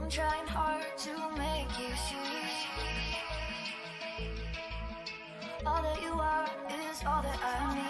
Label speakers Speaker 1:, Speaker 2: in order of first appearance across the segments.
Speaker 1: trying hard to make you see. All that you are is all that I need.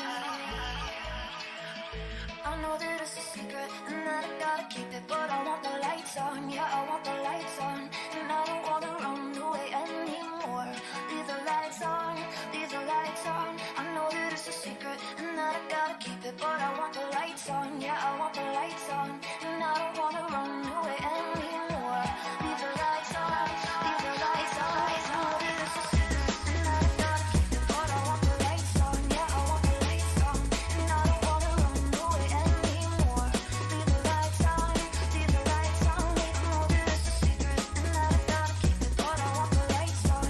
Speaker 1: I know that it's a secret and that I gotta keep it, but I want the lights on, yeah, I want the lights on. And I don't wanna run away anymore. Leave the lights on, leave the lights on. I know that it's a secret and that I gotta keep it, but I want the lights on, yeah, I want the lights on. And I don't wanna run away anymore. Leave the lights on, leave the lights on. I know that it's a secret and that I gotta keep it, but I want the lights on, yeah, I want the lights on. And I don't wanna run away anymore. Leave the lights on, leave the lights on. I know that it's a secret and that I gotta keep it, but I want the lights on,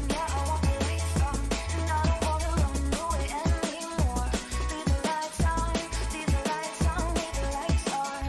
Speaker 1: yeah, I want the lights on. And I don't wanna run away anymore. Leave the lights on, leave the lights on, leave the lights on.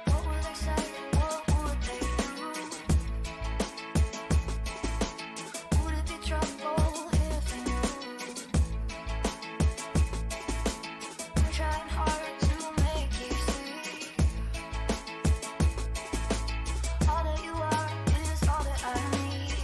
Speaker 1: What would they say? What would they do? Would it be trouble if they knew? I'm trying hard to make you see. All that you are is all that I need.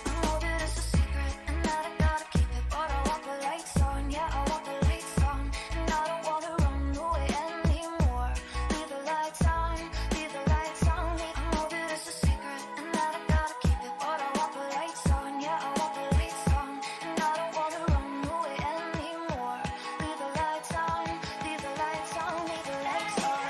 Speaker 1: I know that it's a secret and that I gotta keep it, but I want the lights on, yeah, I want the lights on. And I don't wanna run away anymore. Leave the lights on, leave the lights on. I know that it's a secret and that I gotta keep it, but I want the lights on, yeah, I want the lights on. And I don't wanna run away anymore. Leave the lights on, leave the lights on, leave the lights on.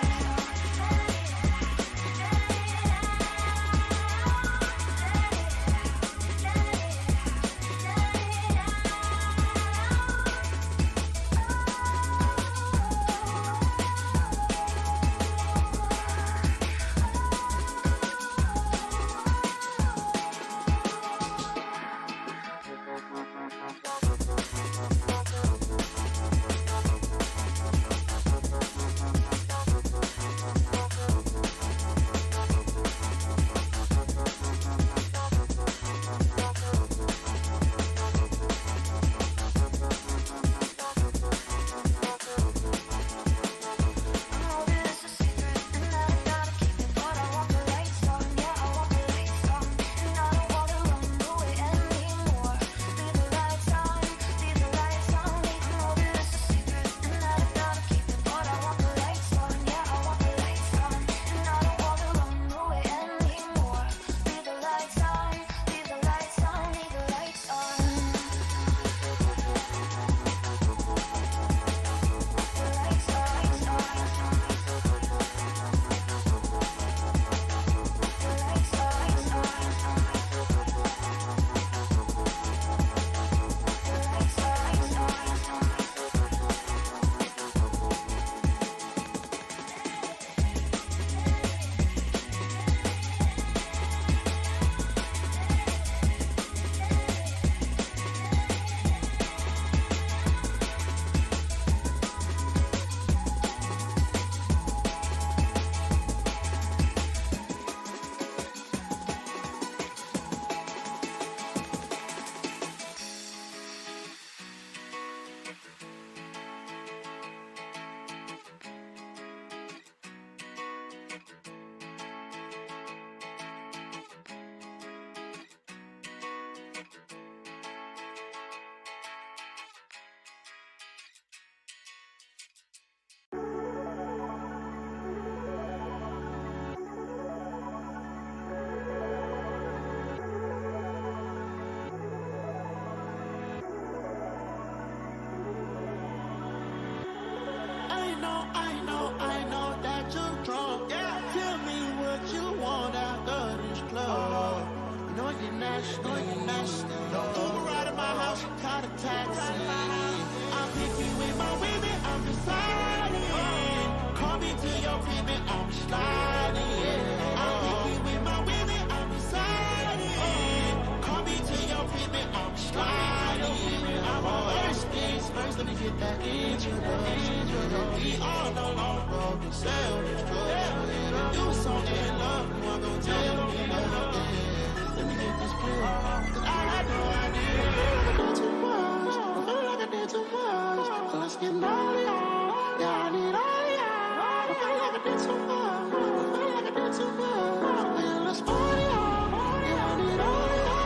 Speaker 1: I know that it's a secret and that I gotta keep it, but I want the lights on, yeah, I want the lights on. And I don't wanna run away anymore. Leave the lights on,
Speaker 2: Let me get that introduction. We all no longer broke and self-destruct. You was so in love, you weren't gonna tell me nothing. Let me get this clear, 'cause I had no idea. I did too much, I feel like I did too much. So let's get naughty, yeah, I need all of y'all. I feel like I did too much, I feel like I did too much. Yeah, let's party, yeah, I need all of y'all.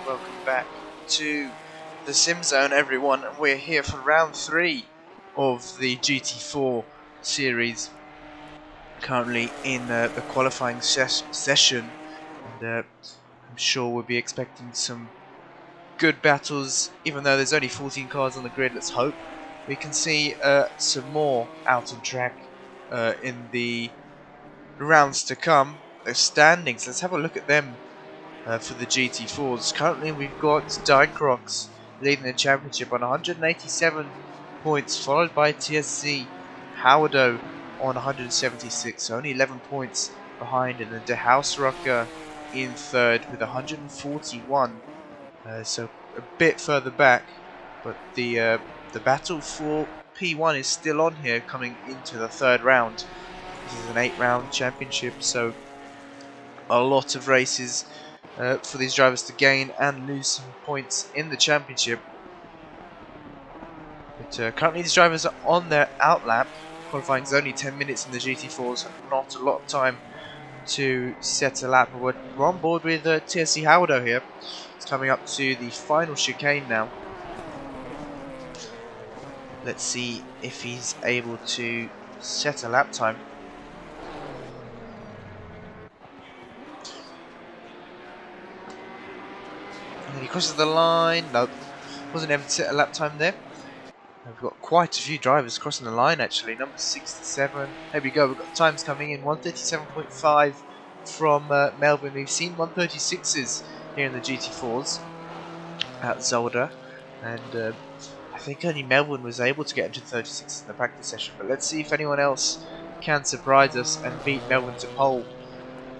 Speaker 3: Welcome back to the SimZone, everyone. We're here for round 3 of the GT4 series, currently in the qualifying session, and I'm sure we'll be expecting some good battles. Even though there's only 14 cars on the grid, let's hope we can see some more out on track in the rounds to come. The standings, let's have a look at them. For the GT4s, currently we've got DeHuisRocker leading the championship on 187 points, followed by TSC Howardo on 176, so only 11 points behind, and then DeHuisRocker in third with 141, so a bit further back, but the battle for P1 is still on here coming into the third round. This is an 8-round championship, so a lot of races for these drivers to gain and lose some points in the championship. But currently these drivers are on their outlap. Qualifying is only 10 minutes in the GT4s, not a lot of time to set a lap. We're on board with TSC Howardo here. It's coming up to the final chicane now. Let's see if he's able to set a lap time. And he crosses the line. Nope, wasn't able to set a lap time there. We've got quite a few drivers crossing the line actually. Number 67. There we go. We've got times coming in. 137.5 from Melvin. We've seen 136s here in the GT4s at Zolder, and I think only Melvin was able to get into 36s in the practice session. But let's see if anyone else can surprise us and beat Melvin to pole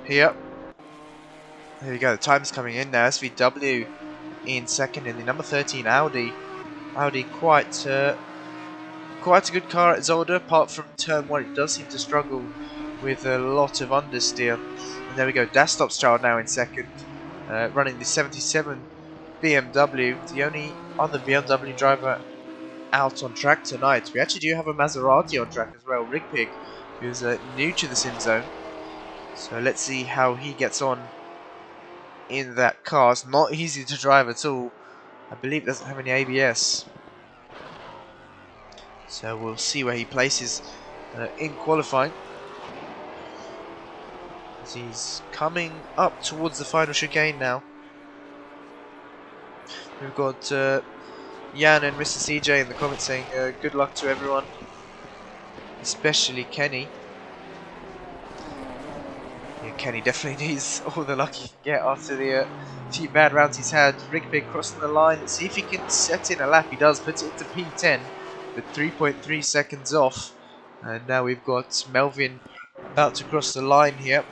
Speaker 3: here. There we go. The time's coming in now. SVW in second in the number 13 Audi. Audi quite a good car at Zolder. Apart from turn 1, it does seem to struggle with a lot of understeer. And there we go. DasStopsChild now in second, running the 77 BMW. The only other BMW driver out on track tonight. We actually do have a Maserati on track as well, Rigpig, who's new to the SimZone. So let's see how he gets on in that car. It's not easy to drive at all. I believe it doesn't have any ABS. So we'll see where he places in qualifying. As he's coming up towards the final chicane now. We've got Jan and Mr. CJ in the comments saying good luck to everyone, especially Kenny. Yeah, Kenny definitely needs all the luck he can get after the few bad rounds he's had. Rigpig crossing the line. Let's see if he can set in a lap. He does, puts it into P10 with 3.3 seconds off. And now we've got Melvin about to cross the line here.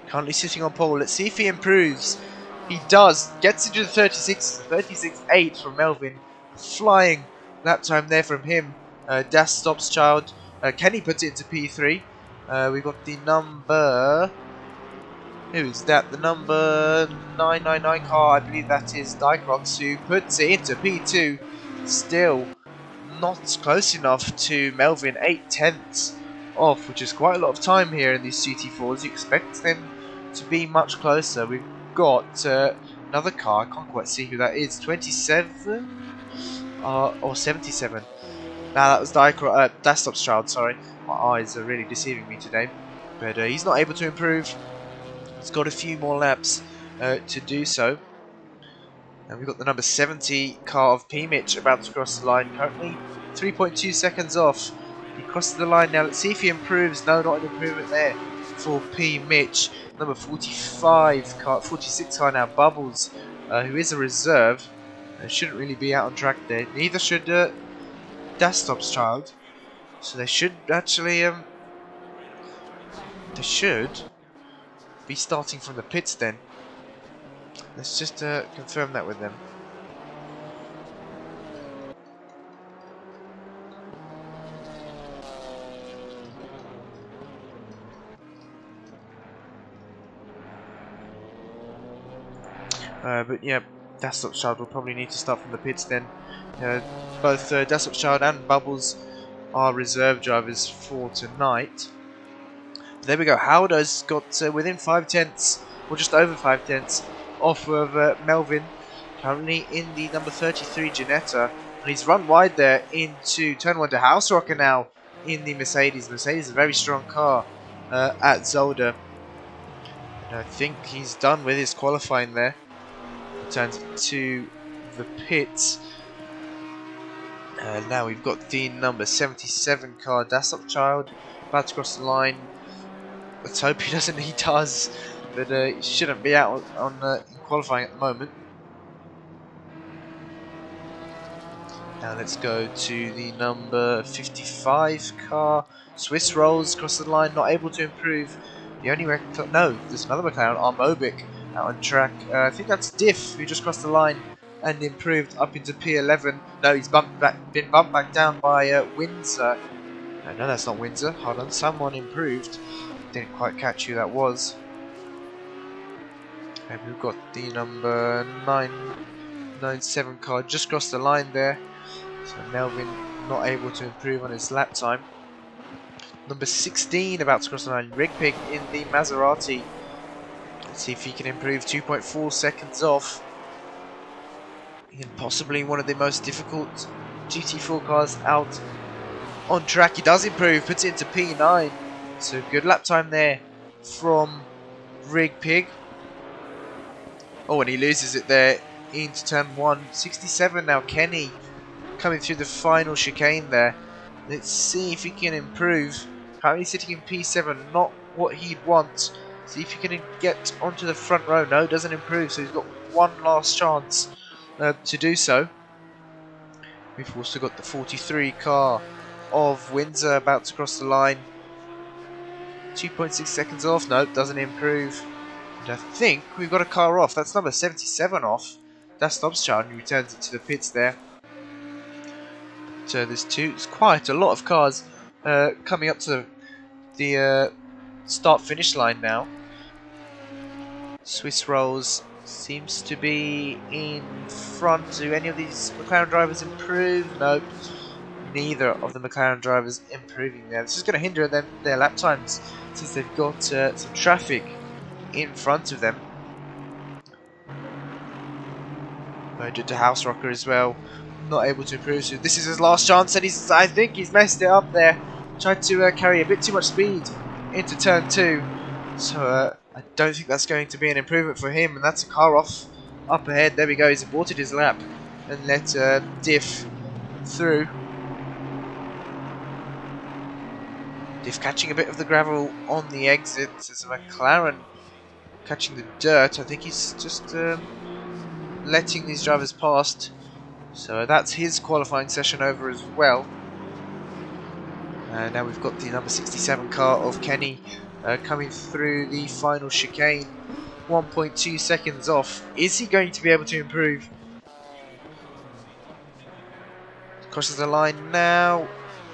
Speaker 3: Currently sitting on pole. Let's see if he improves. He does. Gets into the 36.8 from Melvin. Flying lap time there from him. DasStopsChild. Kenny puts it into P3. We've got the number... Who's that? The number 999 car. I believe that is Dicrox, who puts it into P2. Still not close enough to Melvin. 8/10 off, which is quite a lot of time here in these GT4s. You expect them to be much closer. We've got another car. I can't quite see who that is. 27 or 77. Now that was DasStopsChild, sorry. My eyes are really deceiving me today. But he's not able to improve. He's got a few more laps to do so. And we've got the number 70 car of P. Mitch about to cross the line. Currently 3.2 seconds off. He crosses the line now. Let's see if he improves. No, not an improvement there for P. Mitch. Number 45 car, 46 car now, Bubbles, who is a reserve. Shouldn't really be out on track there. Neither should DasStopsChild. So they should actually they should be starting from the pits then. Let's just confirm that with them. But yeah, DasStopsChild will probably need to start from the pits then. Both DasStopsChild and Bubbles are reserve drivers for tonight. But there we go. Howder's got within 5/10, or just over 5/10, off of Melvin. Currently in the number 33 Ginetta, and he's run wide there into turn 1 to DeHuisRocker now in the Mercedes. Mercedes is a very strong car at Zolder. And I think he's done with his qualifying there. Turns to the pits. Now we've got the number 77 car, DasStopsChild, about to cross the line. Let's hope he doesn't. He does, but he shouldn't be out on in qualifying at the moment. Now let's go to the number 55 car. Swiss rolls across the line, not able to improve. The only no, there's another McLaren, Armobic, out on track. I think that's Diff who just crossed the line and improved up into P11. No, he's been bumped back down by Windsor. No, that's not Windsor. Hold on, someone improved. Didn't quite catch who that was. And we've got the number 997 car just crossed the line there. So Melvin not able to improve on his lap time. Number 16 about to cross the line. Rigpig in the Maserati. Let's see if he can improve. 2.4 seconds off. And possibly one of the most difficult GT4 cars out on track. He does improve. Puts it into P9. So good lap time there from Rigpig. Oh, and he loses it there into turn 1. 67 now. Kenny coming through the final chicane there. Let's see if he can improve. Currently sitting in P7, not what he'd want. See if he can get onto the front row. No, doesn't improve, so he's got one last chance to do so. We've also got the 43 car of Windsor about to cross the line. 2.6 seconds off. No, doesn't improve. And I think we've got a car off. That's number 77 off. DasStopsChild, and returns it to the pits there. So there's quite a lot of cars coming up to the start-finish line now. Swiss Rolls seems to be in front. Do any of these McLaren drivers improve? Nope. Neither of the McLaren drivers improving there. This is going to hinder their lap times since they've got some traffic in front of them. DeHuisRocker as well. Not able to improve, so this is his last chance, and I think he's messed it up there. Tried to carry a bit too much speed into turn 2, so I don't think that's going to be an improvement for him, and that's a car off up ahead. There we go, he's aborted his lap and let Diff through. Diff catching a bit of the gravel on the exit. There's a McLaren catching the dirt. I think he's just letting these drivers past. So that's his qualifying session over as well. Now we've got the number 67 car of Kenny coming through the final chicane. 1.2 seconds off. Is he going to be able to improve? Crosses the line now.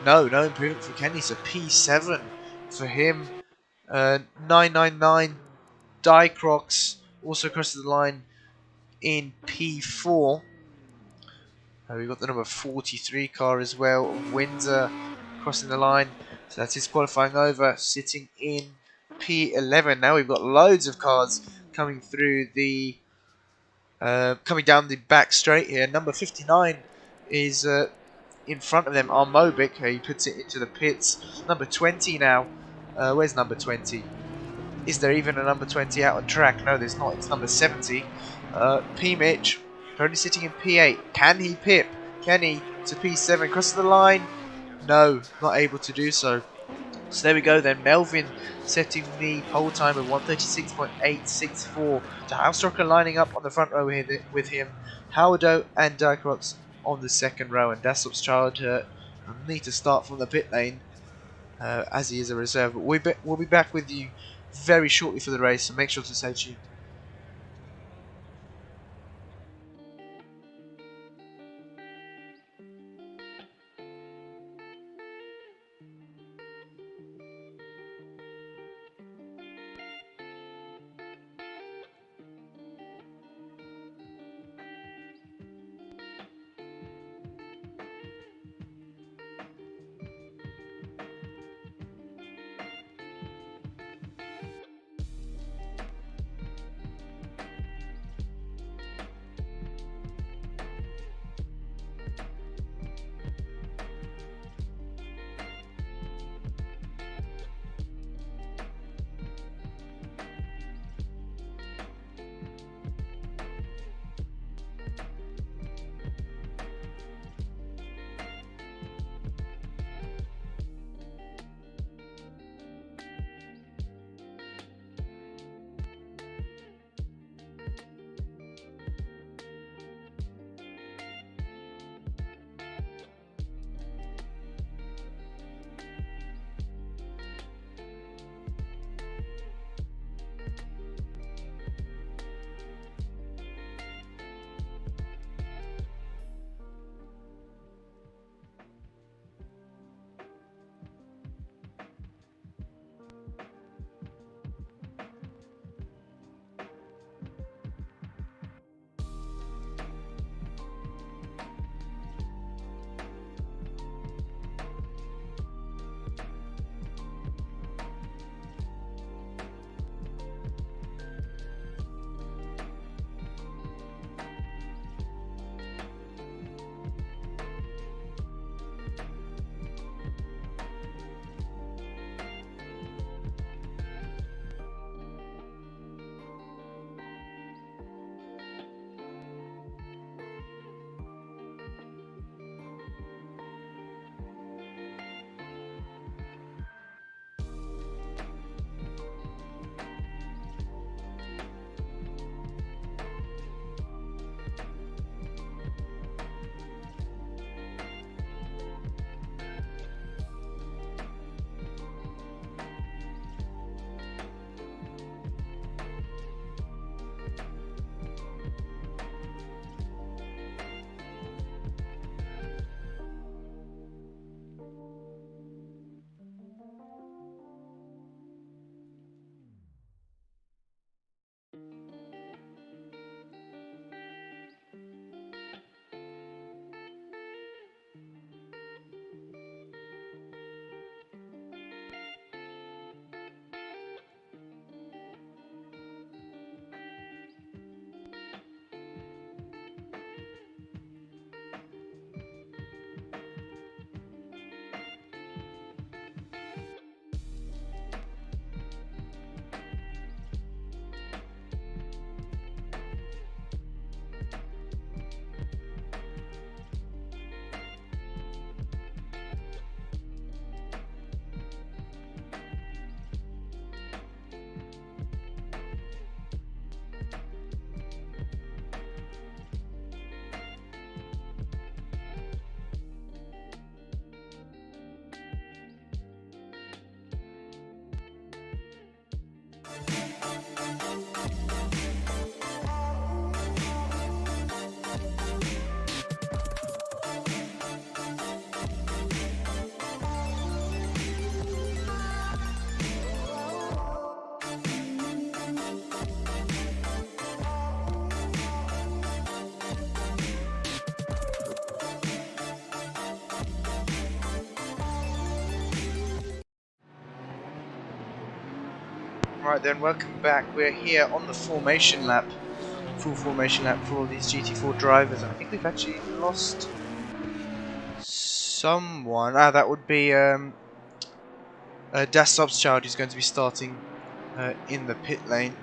Speaker 3: No improvement for Kenny. So P7 for him. 999 Dicrox also crosses the line in P4. We've got the number 43 car as well, Windsor crossing the line. So that's his qualifying over, sitting in P11. Now we've got loads of cars coming through the, coming down the back straight here. Number 59 is in front of them, Armobic. He puts it into the pits. Number 20 now. Where's number 20? Is there even a number 20 out on track? No, there's not. It's number 70. P. Mitch. Currently sitting in P8. Can he pip? Kenny to P7. Crosses the line. No, not able to do so. So there we go then. Melvin setting the pole time of 136.864. DeHuisRocker lining up on the front row with him. Howardo and Dicrox on the second row. And DasStopsChild will need to start from the pit lane as he is a reserve. But we'll be back with you very shortly for the race. So make sure to stay tuned. Right then, welcome back. We're here on the formation lap. Full formation lap for all these GT4 drivers. I think we've actually lost someone. Ah, that would be DasStopsChild, who's going to be starting in the pit lane.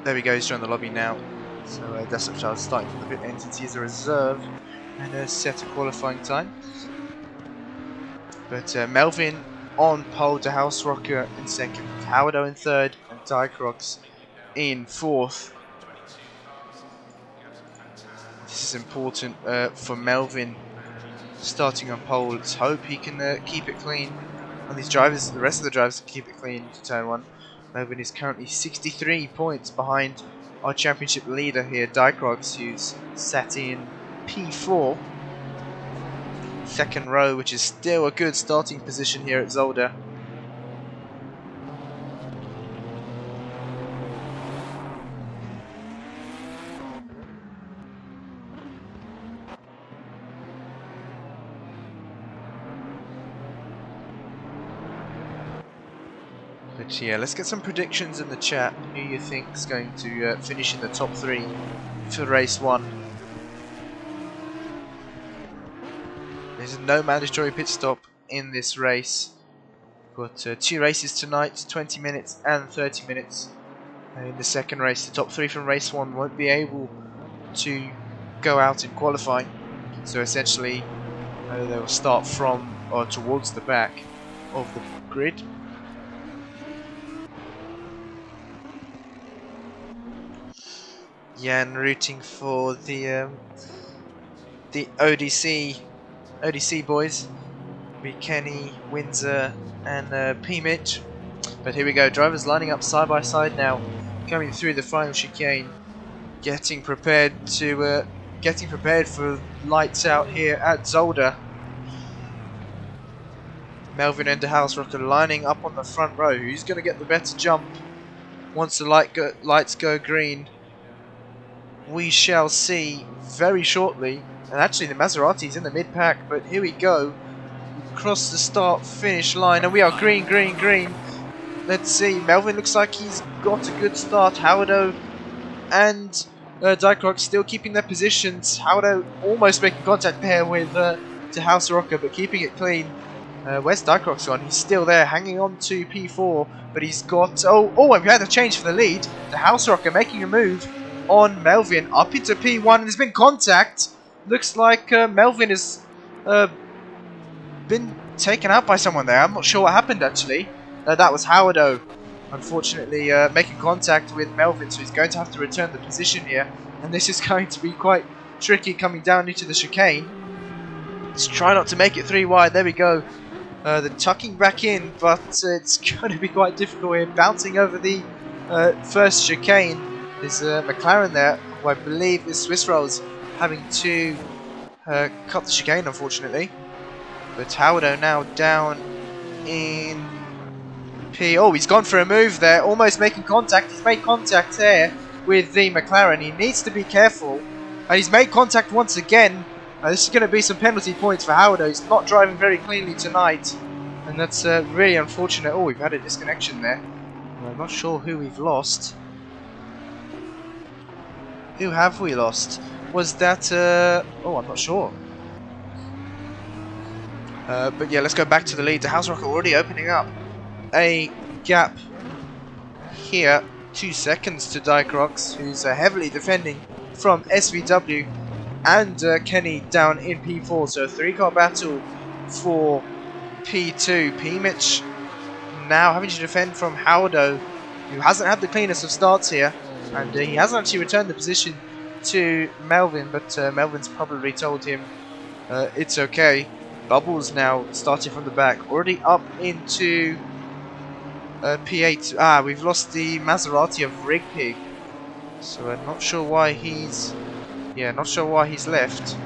Speaker 3: There we go, he's joined the lobby now. So DasStopsChild is starting from the pit lane since he's a reserve and set a qualifying time. But Melvin on pole, DeHuisRocker in second, Howado in third, and DieCrocs in fourth. This is important for Melvin starting on pole. Let's hope he can keep it clean on these drivers. The rest of the drivers can keep it clean to turn one. Melvin is currently 63 points behind our championship leader here, DieCrocs, who's sat in P4. Second row, which is still a good starting position here at Zolder. But yeah, let's get some predictions in the chat. Who you think is going to finish in the top 3 for race 1? There's no mandatory pit stop in this race. We've got 2 races tonight, 20 minutes and 30 minutes. In the second race, the top 3 from race 1 won't be able to go out in qualifying. So essentially, they will start from or towards the back of the grid. Jan rooting for the ODC boys. Be Kenny, Windsor, and P Mitch. But here we go. Drivers lining up side by side now, coming through the final chicane, getting prepared for lights out here at Zolder. Melvin and DeHuisRocker lining up on the front row. Who's going to get the better jump once the lights go green? We shall see very shortly. And actually the Maserati's in the mid-pack, but here we go. Across the start-finish line, and we are green, green, green. Let's see, Melvin looks like he's got a good start. Howado and DieCrocs still keeping their positions. Howado almost making contact there with DeHuisRocker, but keeping it clean. Where's DieCrocs gone? He's still there, hanging on to P4, but he's got... Oh, and we had a change for the lead. DeHuisRocker making a move on Melvin up into P1, and there's been contact. Looks like Melvin has been taken out by someone there. I'm not sure what happened actually. That was Howado, unfortunately, making contact with Melvin, so he's going to have to return the position here. And this is going to be quite tricky coming down into the chicane. Let's try not to make it 3 wide. There we go. The tucking back in, but it's going to be quite difficult here. Bouncing over the first chicane is McLaren there, who I believe is Swiss Rolls, having to cut the chicane, unfortunately. But Howado now down in P. Oh, he's gone for a move there, almost making contact. He's made contact there with the McLaren. He needs to be careful. And he's made contact once again. This is going to be some penalty points for Howado. He's not driving very cleanly tonight. And that's really unfortunate. Oh, we've had a disconnection there. I'm not sure who we've lost. Who have we lost? Was that... oh, I'm not sure. But yeah, let's go back to the lead. DeHuisRocker already opening up a gap here. 2 seconds to DieCrocs, who's heavily defending from SVW. And Kenny down in P4. So a 3-car battle for P2. P-Mitch now having to defend from Howado, who hasn't had the cleanest of starts here. And he hasn't actually returned the position to Melvin, but Melvin's probably told him it's okay. Bubbles now starting from the back, already up into P8. Ah, we've lost the Maserati of Rigpig, so I'm not sure why he's... Yeah, not sure why he's left.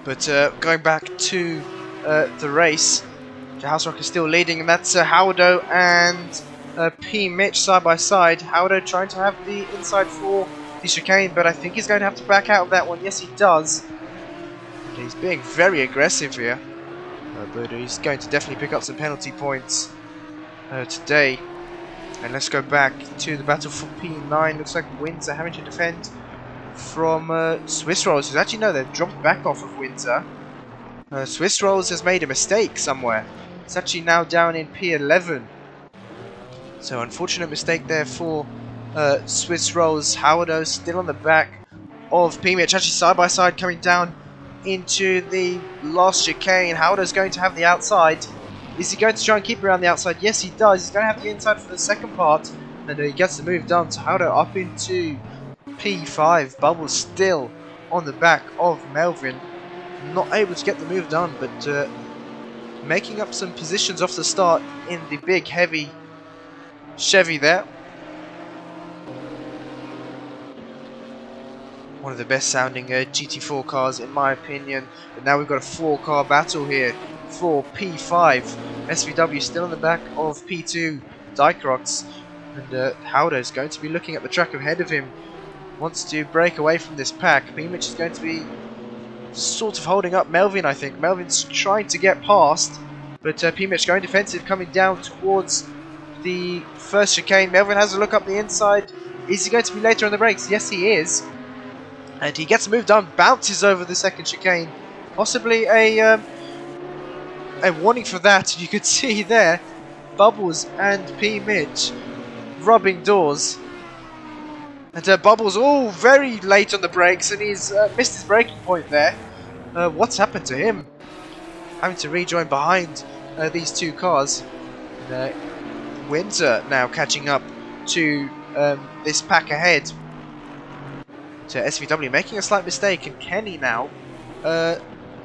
Speaker 3: But going back to the race, DeHuisRocker is still leading, and that's Howdo and P. Mitch side by side. Howdo trying to have the inside for the chicane, but I think he's going to have to back out of that one. Yes, he does. And he's being very aggressive here, but he's going to definitely pick up some penalty points today. And let's go back to the battle for P9. Looks like Windsor having to defend from Swiss Rolls. Who's actually, no, they've dropped back off of Windsor. Swiss Rolls has made a mistake somewhere. It's actually now down in P11. So unfortunate mistake there for Swiss Rolls. Howdo still on the back of P. Mitch, actually side by side coming down into the last chicane. Howdo's going to have the outside. Is he going to try and keep around the outside? Yes, he does. He's going to have the inside for the second part, and he gets the move done. So Howdo up into P5. Bubbles still on the back of Melvin. Not able to get the move done, but making up some positions off the start in the big, heavy Chevy there. One of the best sounding GT4 cars in my opinion. But now we've got a 4-car battle here for P5. SVW still on the back of P2 Dicrox, and Howdo is going to be looking at the track ahead of him. Wants to break away from this pack. P. Mitch is going to be sort of holding up Melvin, I think. Melvin's trying to get past, but P. Mitch going defensive, coming down towards the first chicane. Melvin has a look up the inside. Is he going to be later on the brakes? Yes, he is. And he gets the move done, bounces over the second chicane. Possibly a warning for that. You could see there, Bubbles and P. Mitch rubbing doors. And Bubbles all very late on the brakes, and he's missed his braking point there. What's happened to him? Having to rejoin behind these two cars. Windsor now catching up to this pack ahead. To SVW making a slight mistake, and Kenny now,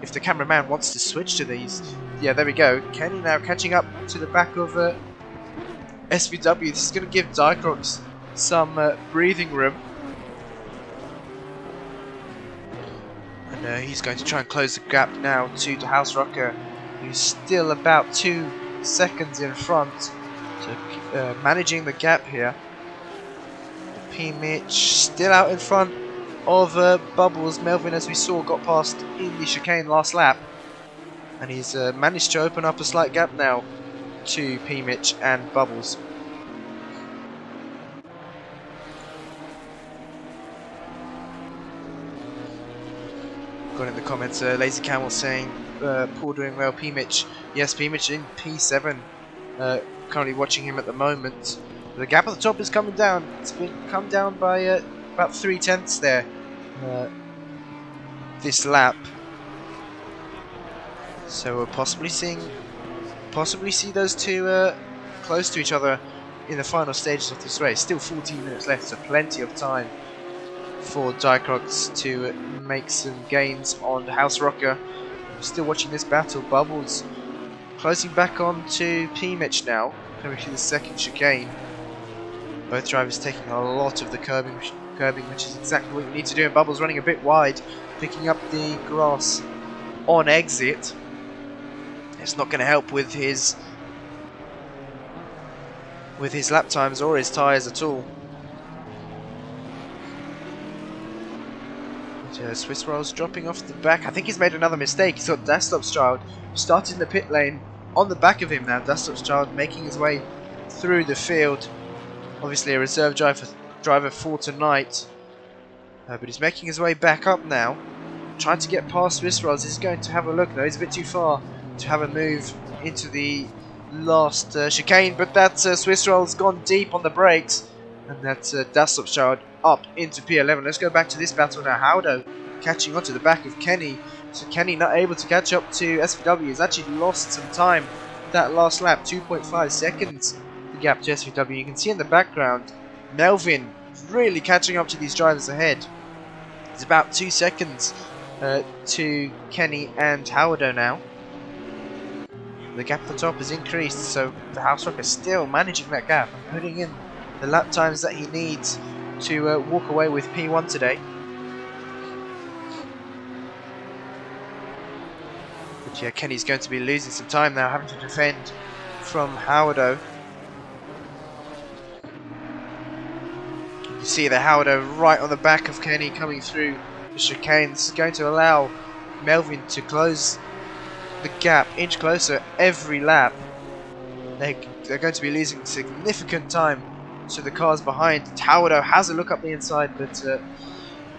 Speaker 3: if the cameraman wants to switch to these, yeah, there we go. Kenny now catching up to the back of SVW. This is going to give Dicrox some breathing room, and he's going to try and close the gap now to DeHuisRocker, who's still about 2 seconds in front. So managing the gap here. P. Mitch still out in front of Bubbles. Melvin, as we saw, got past in the chicane last lap, and he's managed to open up a slight gap now to P. Mitch and Bubbles. Got in the comments, Lazy Camel saying Paul doing well, P. Mitch. Yes, P. Mitch in P7. Currently watching him at the moment. The gap at the top is coming down. It's been come down by about 3/10 there this lap. So we're possibly see those two close to each other in the final stages of this race. Still 14 minutes left, so plenty of time for Dicrox to make some gains on DeHuisRocker. Still watching this battle. Bubbles closing back on to P. Mitch now, coming through the second chicane. Both drivers taking a lot of the curbing, which is exactly what you need to do. And Bubbles running a bit wide, picking up the grass on exit. It's not going to help with his lap times or his tyres at all. Swiss Rolls dropping off the back. I think he's made another mistake. He's got DasStopsChild starting in the pit lane on the back of him now. DasStopsChild making his way through the field. Obviously a reserve driver for tonight. But he's making his way back up now. Trying to get past Swiss Rolls. He's going to have a look. No, he's a bit too far to have a move into the last chicane. But that Swiss Rolls gone deep on the brakes. And that's DasStopsChild up into P11. Let's go back to this battle now. Howdo catching onto the back of Kenny. So Kenny not able to catch up to SVW. He's actually lost some time that last lap. 2.5 seconds the gap to SVW. You can see in the background Melvin really catching up to these drivers ahead. It's about 2 seconds to Kenny and Howdo now. The gap at the top has increased, so DeHuisRocker is still managing that gap and putting in the lap times that he needs to walk away with P1 today. But yeah, Kenny's going to be losing some time now, having to defend from Howard. You see the Howard right on the back of Kenny coming through the chicane. This is going to allow Melvin to close the gap inch closer every lap. They're going to be losing significant time to the cars behind. Howard has a look up the inside, but a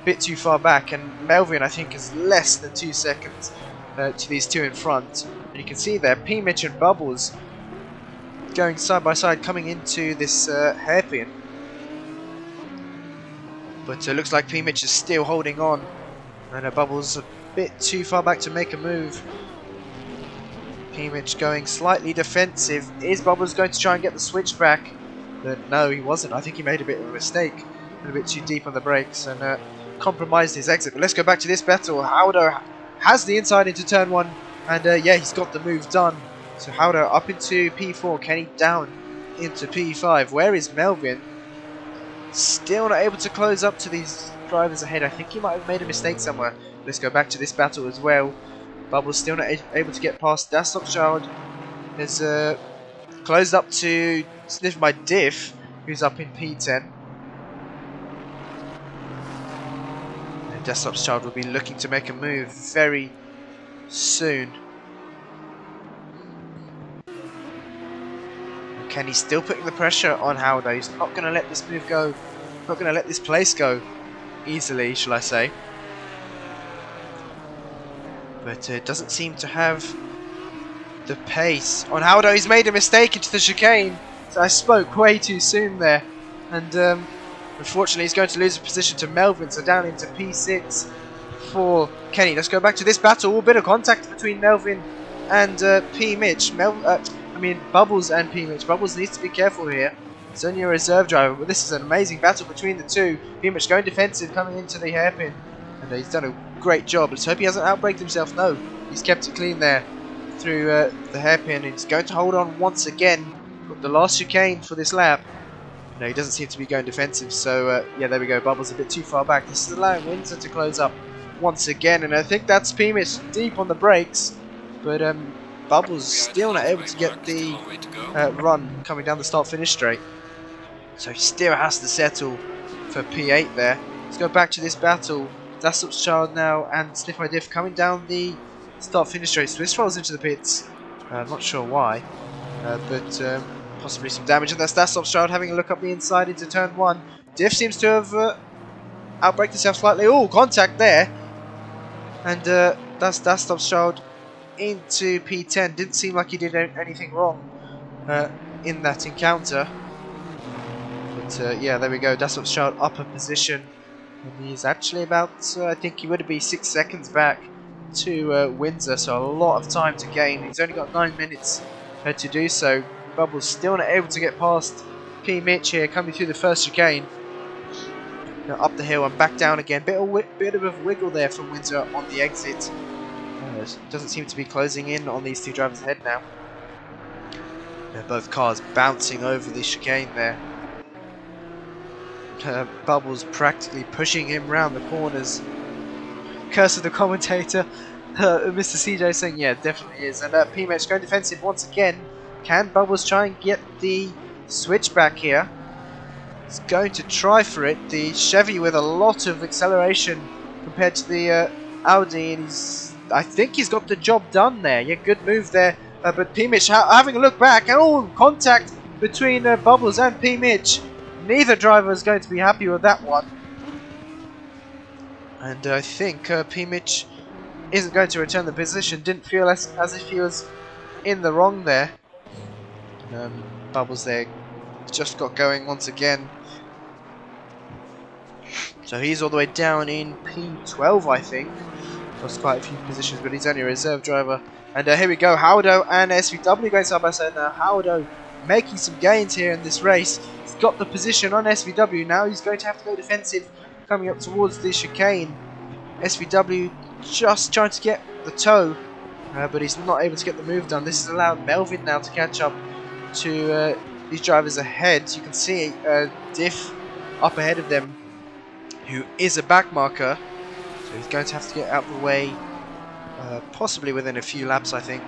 Speaker 3: bit too far back, and Melvin I think is less than 2 seconds to these two in front. And you can see there P. Mitch and Bubbles going side by side coming into this hairpin. But it looks like P. Mitch is still holding on, and Bubbles a bit too far back to make a move. P. Mitch going slightly defensive. Is Bubbles going to try and get the switch back? But no, he wasn't. I think he made a bit of a mistake, a bit too deep on the brakes, and compromised his exit. But let's go back to this battle. Howard has the inside into turn 1, and yeah, he's got the move done. So Howard up into P4, Kenny down into P5. Where is Melvin? Still not able to close up to these drivers ahead. I think he might have made a mistake somewhere. Let's go back to this battle as well. Bubbles still not able to get past DasStopsChild. Has closed up to Sniff by Diff, who's up in P10. And DasStopsChild will be looking to make a move very soon. Kenny's still putting the pressure on Howard. He's not going to let this move go. Not going to let this place go easily, shall I say. But it doesn't seem to have the pace on Howard. He's made a mistake into the chicane. So I spoke way too soon there. And unfortunately he's going to lose a position to Melvin. So down into P6 for Kenny. Let's go back to this battle. A bit of contact between Melvin and P. Mitch. Bubbles and P. Mitch. Bubbles needs to be careful here. It's only a reserve driver, but this is an amazing battle between the two. P. Mitch going defensive, coming into the hairpin, and he's done a great job. Let's hope he hasn't outbraked himself. No, he's kept it clean there through the hairpin. He's going to hold on once again. Got the last chicane for this lap. No, he doesn't seem to be going defensive. So yeah, there we go. Bubbles a bit too far back. This is allowing Windsor to close up once again, and I think that's P. Mitch deep on the brakes, but Bubbles still not able to get the run coming down the start-finish straight. So he still has to settle for P8 there. Let's go back to this battle. DasStopsChild now and Sniff My Diff coming down the start-finish straight. Swiss rolls into the pits. I'm not sure why, but possibly some damage. And that's DasStopsChild having a look up the inside into turn 1. Diff seems to have outbraked himself slightly. Oh, contact there. And that's DasStopsChild into P10. Didn't seem like he did anything wrong in that encounter. But yeah, there we go. DasStopsChild up a position. And he's actually about, I think he would be 6 seconds back to Windsor. So a lot of time to gain. He's only got 9 minutes to do so. Bubbles still not able to get past P. Mitch here, coming through the first chicane. Now up the hill and back down again. Bit of a wiggle there from Windsor on the exit. Doesn't seem to be closing in on these two drivers ahead now. Both cars bouncing over the chicane there. Bubbles practically pushing him round the corners. Curse of the commentator, Mr. CJ saying, yeah, definitely is. And P. Mitch going defensive once again. Can Bubbles try and get the switch back here? He's going to try for it. The Chevy with a lot of acceleration compared to the Audi, and I think he's got the job done there. Yeah, good move there. But P. Mitch having a look back, and oh, contact between Bubbles and P. Mitch. Neither driver is going to be happy with that one. And I think P. Mitch isn't going to return the position. Didn't feel as if he was in the wrong there. Bubbles there just got going once again. So he's all the way down in P12, I think. Lost quite a few positions, but he's only a reserve driver. And here we go, Howard and SVW going side by side now. Howard making some gains here in this race. He's got the position on SVW now. He's going to have to go defensive coming up towards the chicane. SVW just trying to get the toe, but he's not able to get the move done. This has allowed Melvin now to catch up to these drivers ahead. You can see Diff up ahead of them, who is a back marker. So he's going to have to get out of the way possibly within a few laps, I think.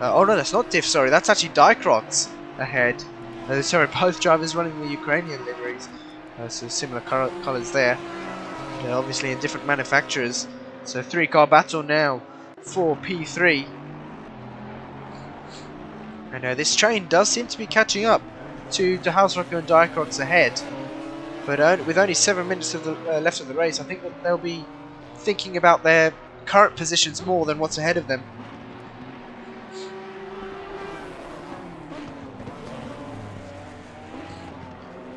Speaker 3: Oh no, that's not Diff, sorry, that's actually DieCrocs ahead. Sorry, both drivers running the Ukrainian liveries, so similar colours there. Obviously in different manufacturers. So 3-car battle now for P3. And this train does seem to be catching up to DeHuisRocker and DieCrocs ahead. But with only 7 minutes of the, left of the race, I think that they'll be thinking about their current positions more than what's ahead of them.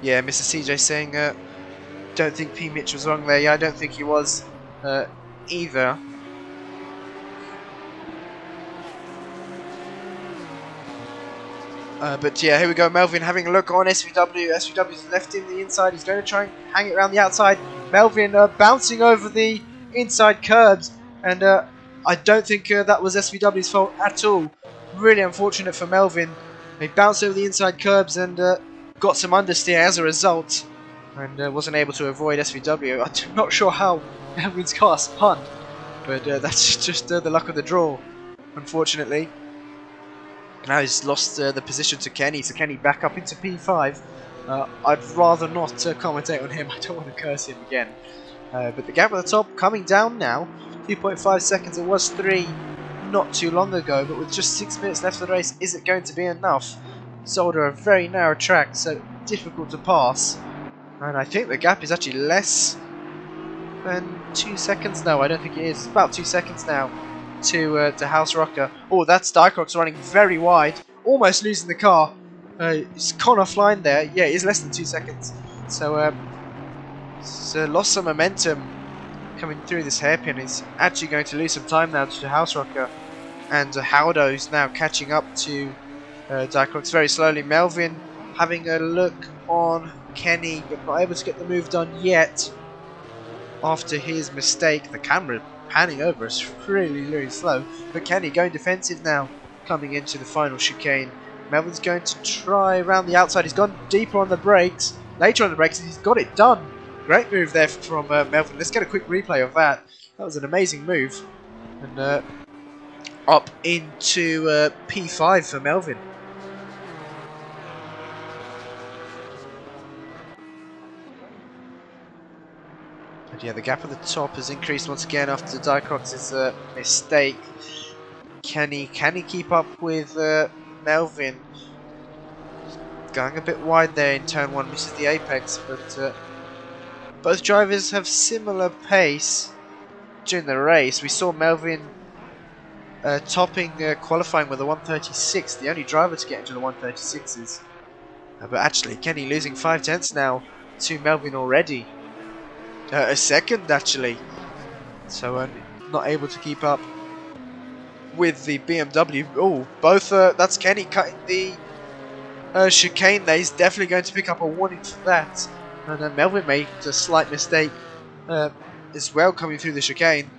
Speaker 3: Yeah, Mr. CJ saying, don't think P. Mitch was wrong there. Yeah, I don't think he was either. But yeah, here we go. Melvin having a look on SVW. SVW's left him the inside. He's going to try and hang it around the outside. Melvin bouncing over the inside curbs. And I don't think that was SVW's fault at all. Really unfortunate for Melvin. He bounced over the inside curbs and got some understeer as a result. And wasn't able to avoid SVW. I'm not sure how Melvin's car spun. But that's just the luck of the draw, unfortunately. Now he's lost the position to Kenny, so Kenny back up into P5. I'd rather not commentate on him, I don't want to curse him again. But the gap at the top coming down now, 2.5 seconds, it was 3 not too long ago, but with just 6 minutes left of the race, is it going to be enough? Zolder, a very narrow track, so difficult to pass. And I think the gap is actually less than 2 seconds. No, I don't think it is. It's about 2 seconds now to DeHuisRocker. Oh, that's DieCrocs running very wide, almost losing the car. He's gone offline there. Yeah, it is less than 2 seconds. So, lost some momentum coming through this hairpin. He's actually going to lose some time now to DeHuisRocker. And Howdo's now catching up to DieCrocs very slowly. Melvin having a look on Kenny, but not able to get the move done yet. After his mistake, the camera panning over us really, really slow. But Kenny going defensive now, coming into the final chicane. Melvin's going to try around the outside. He's gone deeper on the brakes, later on the brakes, and he's got it done. Great move there from Melvin. Let's get a quick replay of that. That was an amazing move. And up into P5 for Melvin. But yeah, the gap at the top has increased once again after DieCrocs' mistake. Can he keep up with Melvin? Going a bit wide there in turn 1, misses the apex, but both drivers have similar pace during the race. We saw Melvin topping qualifying with a 136, the only driver to get into the 136s. But actually, Kenny losing 5 tenths now to Melvin already. A second actually, so not able to keep up with the BMW. Oh, both that's Kenny cutting the chicane there. He's definitely going to pick up a warning for that. And Melvin made a slight mistake as well coming through the chicane.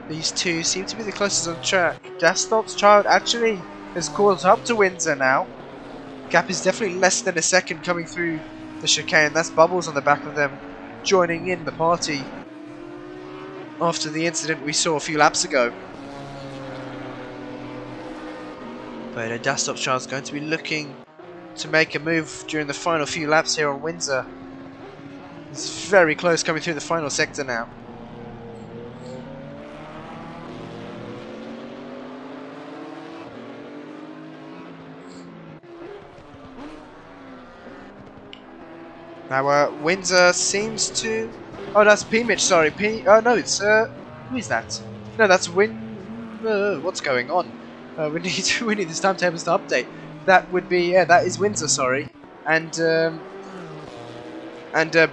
Speaker 3: These two seem to be the closest on track. DasStopsChild actually has caught up to Windsor now. Gap is definitely less than a second coming through the chicane. That's Bubbles on the back of them, joining in the party after the incident we saw a few laps ago. But DasStopsChild's going to be looking to make a move during the final few laps here on Windsor. It's very close coming through the final sector now. Now, Windsor seems to... Oh, that's P. Mitch, sorry. Oh, no, it's... Who is that? No, that's what's going on? We need this timetables to update. That would be... Yeah, that is Windsor, sorry. And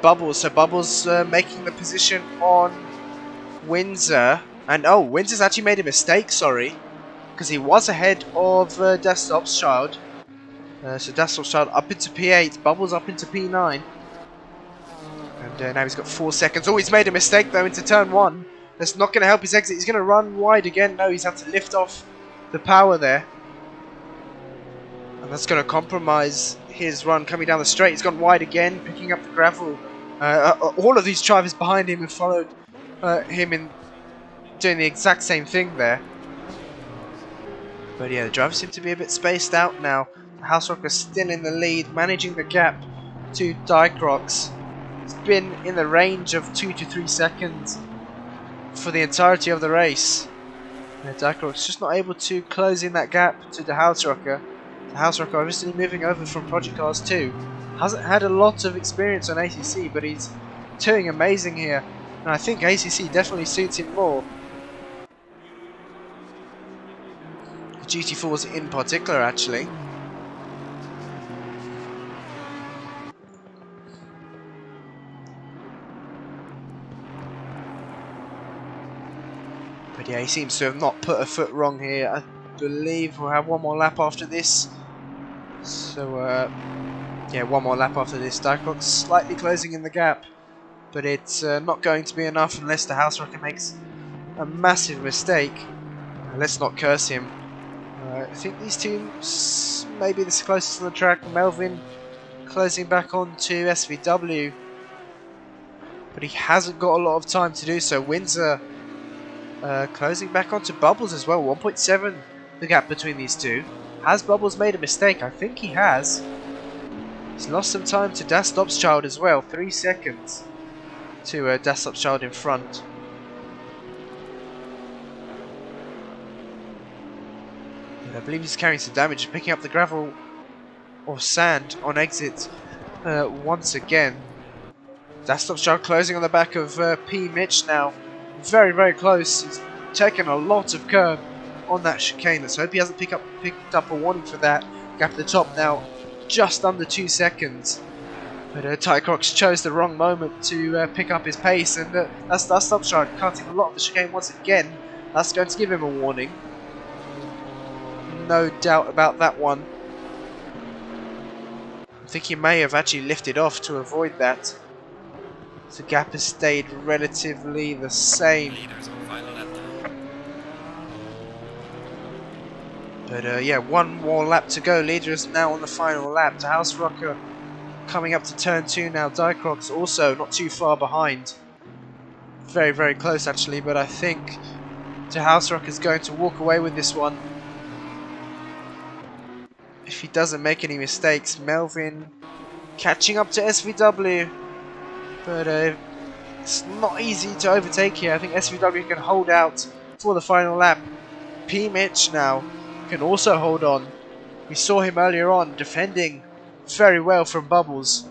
Speaker 3: Bubbles. So Bubbles making the position on Windsor. And, oh, Windsor's actually made a mistake, sorry. Because he was ahead of DasStopsChild. So DasStopsChild up into P8. Bubbles up into P9. And now he's got 4 seconds. Oh, he's made a mistake though into turn 1. That's not going to help his exit. He's going to run wide again. No, he's had to lift off the power there. And that's going to compromise his run coming down the straight. He's gone wide again, picking up the gravel. All of these drivers behind him have followed him in doing the exact same thing there. But yeah, the drivers seem to be a bit spaced out now. DeHuisRocker still in the lead, managing the gap to DieCrocs. It's been in the range of 2 to 3 seconds for the entirety of the race. DieCrocs just not able to close in that gap to DeHuisRocker. DeHuisRocker obviously moving over from Project Cars 2. Hasn't had a lot of experience on ACC, but he's doing amazing here. And I think ACC definitely suits him more. GT4s in particular, actually. But yeah, he seems to have not put a foot wrong here. I believe we'll have one more lap after this. So, yeah, one more lap after this. DieCrocs slightly closing in the gap. But it's not going to be enough unless DeHuisRocker makes a massive mistake. Let's not curse him. I think these two may be the closest on the track. Melvin closing back onto SVW. But he hasn't got a lot of time to do so. Windsor closing back onto Bubbles as well. 1.7 the gap between these two. Has Bubbles made a mistake? I think he has. He's lost some time to DasStopsChild as well. 3 seconds to DasStopsChild in front. And I believe he's carrying some damage, picking up the gravel or sand on exit once again. DasStopsChild closing on the back of P. Mitch now. Very, very close. He's taken a lot of curb on that chicane. Let's hope he hasn't picked up a warning for that. Gap at the top now, just under 2 seconds. But DieCrocs chose the wrong moment to pick up his pace, and that's DasStopsChild cutting a lot of the chicane once again. That's going to give him a warning. No doubt about that one. I think he may have actually lifted off to avoid that. The gap has stayed relatively the same. But yeah, one more lap to go. Leader is now on the final lap. DeHuisRocker coming up to turn 2 now. DieCrocs also not too far behind. Very, very close actually, but I think DeHuisRocker is going to walk away with this one. If he doesn't make any mistakes. Melvin catching up to SVW. But it's not easy to overtake here. I think SVW can hold out for the final lap. P. Mitch now can also hold on. We saw him earlier on defending very well from Bubbles.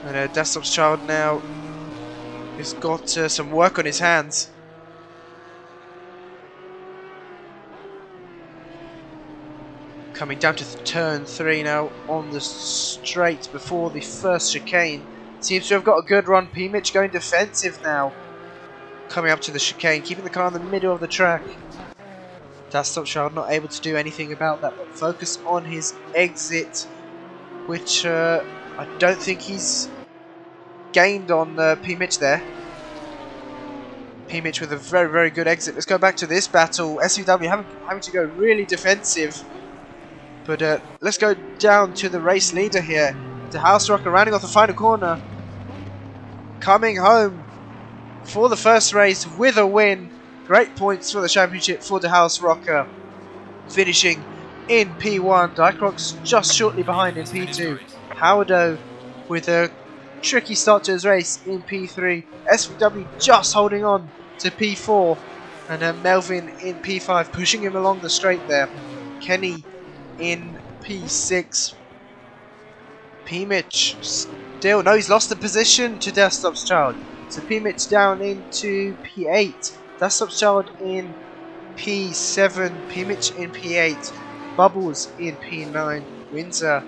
Speaker 3: And DasStopsChild now has got some work on his hands. Coming down to turn 3 now on the straight before the first chicane. Seems to have got a good run. P. Mitch going defensive now. Coming up to the chicane, keeping the car in the middle of the track. DasStopsChild not able to do anything about that, but focus on his exit, which I don't think he's gained on P. Mitch there. P. Mitch with a very, very good exit. Let's go back to this battle. SVW having to go really defensive. But let's go down to the race leader here. DeHuisRocker rounding off the final corner. Coming home for the first race with a win. Great points for the championship for DeHuisRocker. Finishing in P1. DieCrocs just shortly behind in P2. Howardo with a tricky start to his race in P3. SVW just holding on to P4. And Melvin in P5 pushing him along the straight there. Kenny in P6. P. Mitch still, no, he's lost the position to DasStopsChild. So P. Mitch down into P8. DasStopsChild in P7. P. Mitch in P8. Bubbles in P9. Windsor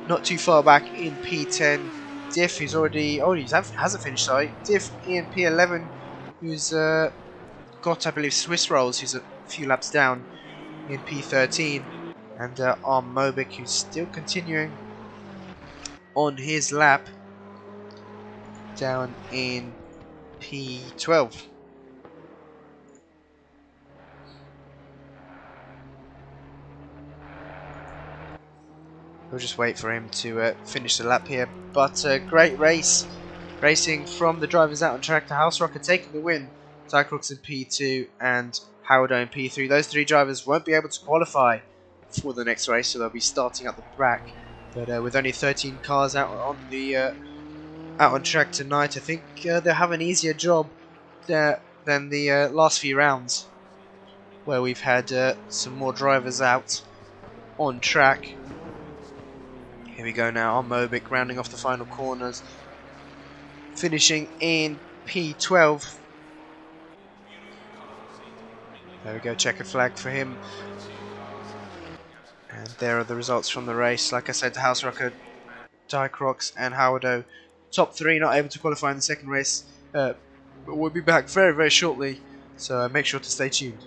Speaker 3: not too far back in P10. Diff, who's already, hasn't finished, sorry. Diff in P11, who's got, I believe, Swiss rolls, who's a few laps down in P13. And Mobic, who's still continuing on his lap down in P12. We'll just wait for him to finish the lap here. But great race. Racing from the drivers out on track. DeHuisRocker taking the win. Zycrox in P2 and Howard in P3. Those three drivers won't be able to qualify for the next race, so they'll be starting at the back. But with only 13 cars out on track tonight, I think they'll have an easier job than the last few rounds, where we've had some more drivers out on track. Here we go now, on Mobic rounding off the final corners, finishing in P12. There we go, checker flag for him. And there are the results from the race. Like I said, DeHuisRocker, Zycrox and Howardo, top three, not able to qualify in the second race. But we'll be back very, very shortly, so make sure to stay tuned.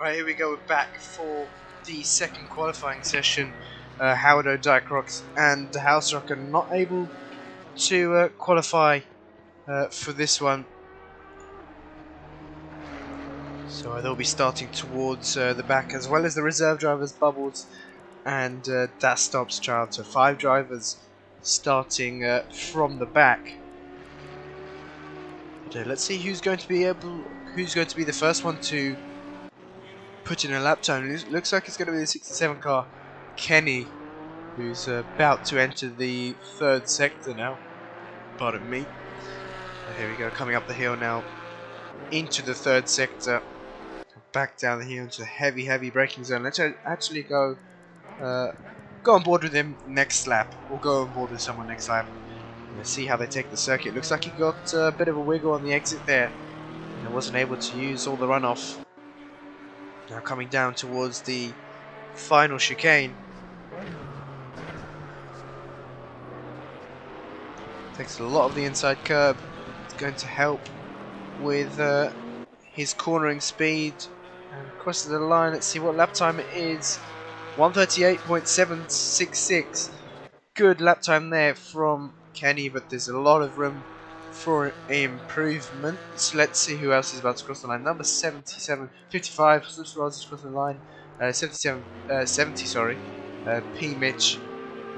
Speaker 3: Right, here we go, we're back for the second qualifying session. Howard O'Dyke and DeHuisRocker not able to qualify for this one. So they'll be starting towards the back, as well as the reserve drivers, Bubbles and DasStopsChild. So 5 drivers starting from the back. But, let's see who's going to be the first one to put in a lap time. It looks like it's going to be the 67 car, Kenny, who's about to enter the 3rd sector now. Pardon me. Here we go, coming up the hill now into the 3rd sector. Back down the hill into the heavy braking zone. Let's actually go on board with him next lap. We'll go on board with someone next lap. Let's see how they take the circuit. Looks like he got a bit of a wiggle on the exit there, and wasn't able to use all the runoff. Now coming down towards the final chicane. Takes a lot of the inside curb. It's going to help with his cornering speed. And crosses the line. Let's see what lap time it is. 138.766. Good lap time there from Kenny, but there's a lot of room for improvement. Let's see who else is about to cross the line. Number 77, 55, just crossing the line. 70, sorry. P. Mitch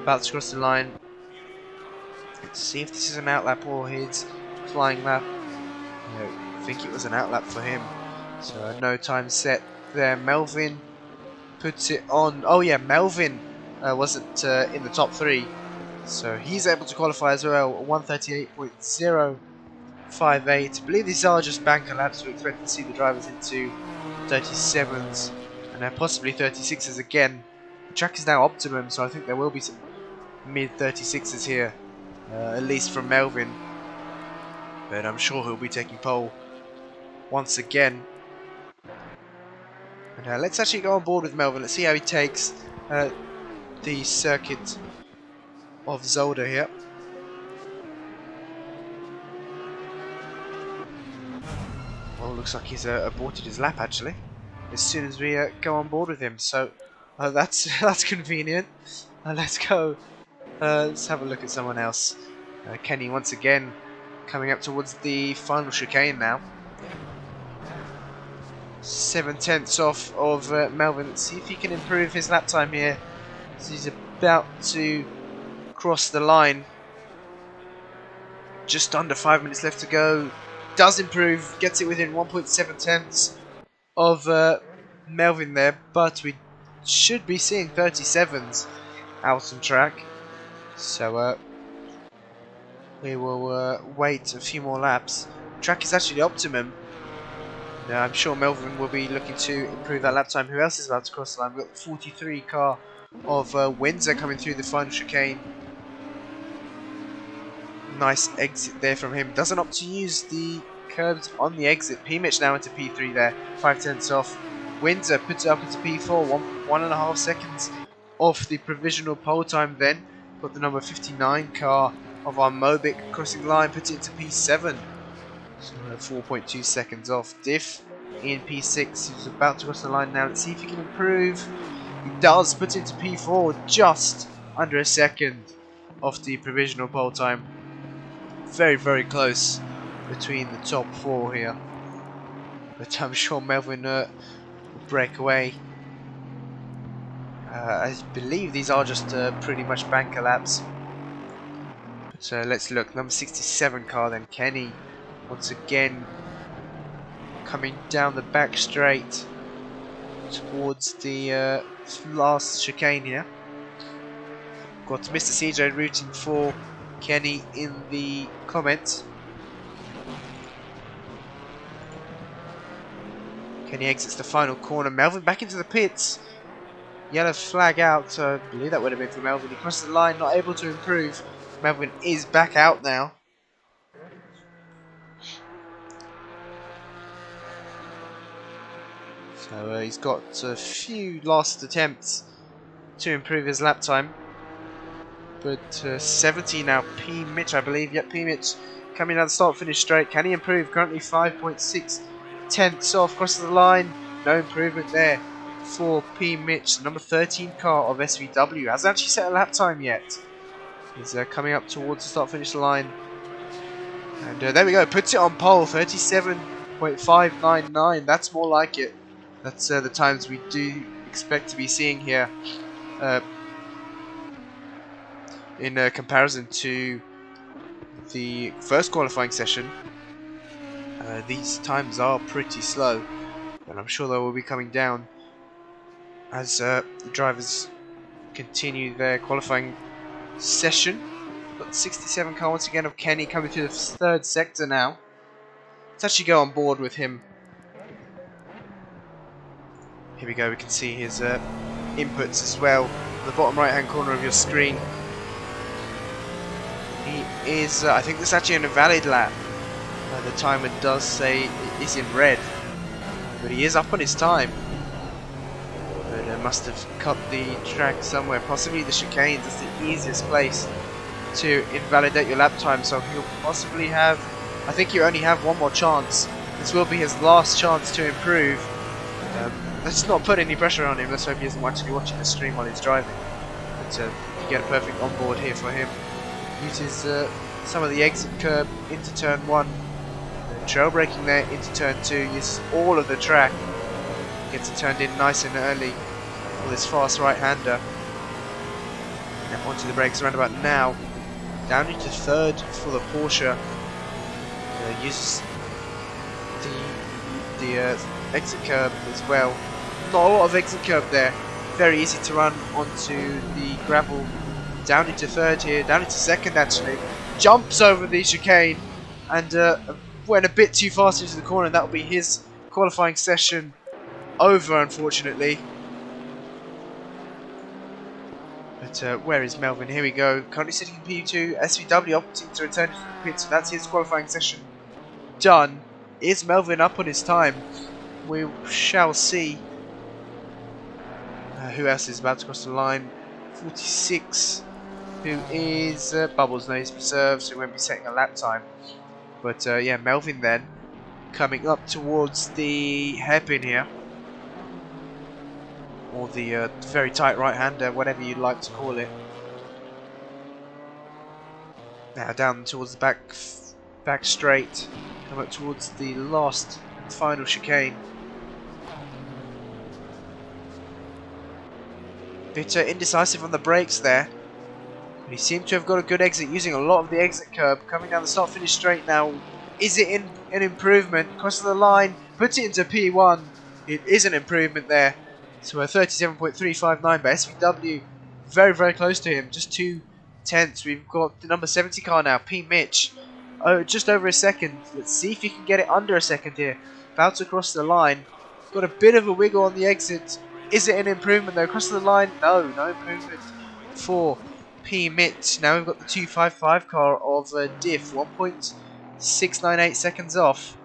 Speaker 3: about to cross the line. Let's see if this is an outlap or his flying lap. I think it was an outlap for him. So no time set there. Melvin puts it on. Oh yeah, Melvin wasn't in the top 3. So he's able to qualify as well. 138.058. I believe these are just banker laps. We expect to see the drivers into 37s and possibly 36s again. The track is now optimum, so I think there will be some mid 36s here, at least from Melvin. But I'm sure he'll be taking pole once again. And let's actually go on board with Melvin. Let's see how he takes the circuit of Zolder here. Well, looks like he's aborted his lap actually as soon as we go on board with him. So that's convenient. Let's go. Let's have a look at someone else. Kenny once again coming up towards the final chicane now. 7/10 off of Melvin. Let's see if he can improve his lap time here. So he's about to cross the line. Just under 5 minutes left to go. Does improve, gets it within 1.7 of Melvin there, but we should be seeing 37s out on track. So we will wait a few more laps. Track is actually optimum. Now I'm sure Melvin will be looking to improve that lap time. Who else is about to cross the line? We've got the 43 car of Windsor coming through the final chicane. Nice exit there from him. Doesn't opt to use the curbs on the exit. P. Mitch now into P3 there. 5/10 off. Windsor puts it up into P4. 1.5 seconds off the provisional pole time then. Got the number 59 car of our Mobic crossing the line. Puts it into P7. So 4.2 seconds off. Diff in P6. He's about to cross the line now. Let's see if he can improve. He does. Puts it into P4. Just under a second off the provisional pole time. Very close between the top 4 here. But I'm sure Melvin will break away. I believe these are just pretty much banker laps. So let's look. Number 67 car then. Kenny once again coming down the back straight towards the last chicane here. Got Mr. CJ rooting for Kenny in the comments. Kenny exits the final corner. Melvin back into the pits. Yellow flag out. So I believe that would have been for Melvin. He crosses the line, not able to improve. Melvin is back out now. So he's got a few last attempts to improve his lap time. But 70 now. P. Mitch, I believe. Yep, P. Mitch coming down the start finish straight. Can he improve? Currently 5.6 tenths off. Crosses the line. no improvement there for P. Mitch, the number 13 car of SVW. Hasn't actually set a lap time yet. He's coming up towards the start-finish line. And there we go, puts it on pole, 37.599. That's more like it. That's the times we do expect to be seeing here in comparison to the first qualifying session. These times are pretty slow, and I'm sure they will be coming down as the drivers continue their qualifying session. Got the 67 car once again of Kenny coming through the third sector now. Let's actually go on board with him. Here we go, we can see his inputs as well. The bottom right hand corner of your screen. He is, I think this is actually an invalid lap. The timer does say it is in red, but he is up on his time. But must have cut the track somewhere, possibly the chicanes. That's the easiest place to invalidate your lap time, so he'll possibly have, I think you only have one more chance. This will be his last chance to improve. Let's not put any pressure on him. Let's hope he isn't actually watching the stream while he's driving. But you get a perfect onboard here for him. Uses some of the exit curb into turn 1. Trail braking there into turn 2. Uses all of the track. Gets it turned in nice and early for this fast right-hander. Now onto the brakes around about now. Down into third for the Porsche. Uses the exit curb as well. Not a lot of exit curb there. Very easy to run onto the gravel. Down into third here. Down into second actually. Jumps over the chicane and went a bit too fast into the corner. That will be his qualifying session over, unfortunately. But where is Melvin? Here we go. Currently sitting in P2. SVW opting to return to the pit, so that's his qualifying session done. Is Melvin up on his time? We shall see. Who else is about to cross the line? 46. Who is Bubbles? No, he's preserved, so he won't be setting a lap time. But yeah, Melvin then coming up towards the hairpin here. Or the very tight right-hander, whatever you'd like to call it. Now down towards the back straight, come up towards the last and final chicane. Bit indecisive on the brakes there. He seemed to have got a good exit, using a lot of the exit curb. Coming down the start-finish straight now. Is it an improvement? Crosses the line, puts it into P1. It is an improvement there. So a 37.359 by SVW, very, very close to him, just 2 tenths. We've got the number 70 car now, P. Mitch, just over a second. Let's see if he can get it under a second here. About to cross the line, got a bit of a wiggle on the exit. Is it an improvement though? Crossing the line, no improvement for P. Mitch. Now we've got the 255 car of Diff, 1.698 seconds off.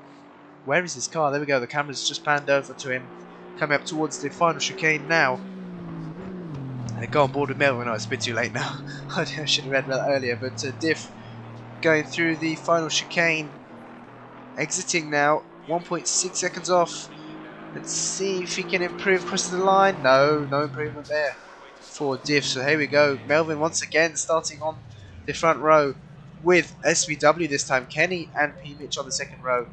Speaker 3: Where is his car? There we go, the camera's just panned over to him. Coming up towards the final chicane now. Go on board with Melvin. No, it's a bit too late now. I should have read that earlier. But Diff going through the final chicane. Exiting now. 1.6 seconds off. Let's see if he can improve across the line. No improvement there for Diff. So here we go. Melvin once again starting on the front row with SVW this time. Kenny and P. Mitch on the second row.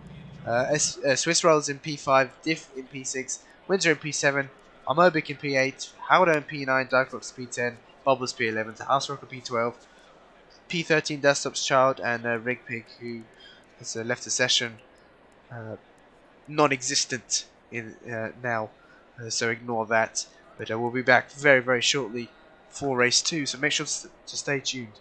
Speaker 3: Swiss Rolls in P5. Diff in P6. Windsor in P7, Amobic in P8, Howdo in P9, Dyfox P10, Bubbles P11, DeHuisRocker P12, P13 DasStopsChild, and Rigpig, who has left the session non-existent in now, so ignore that. But we'll be back very, very shortly for race 2, so make sure to stay tuned.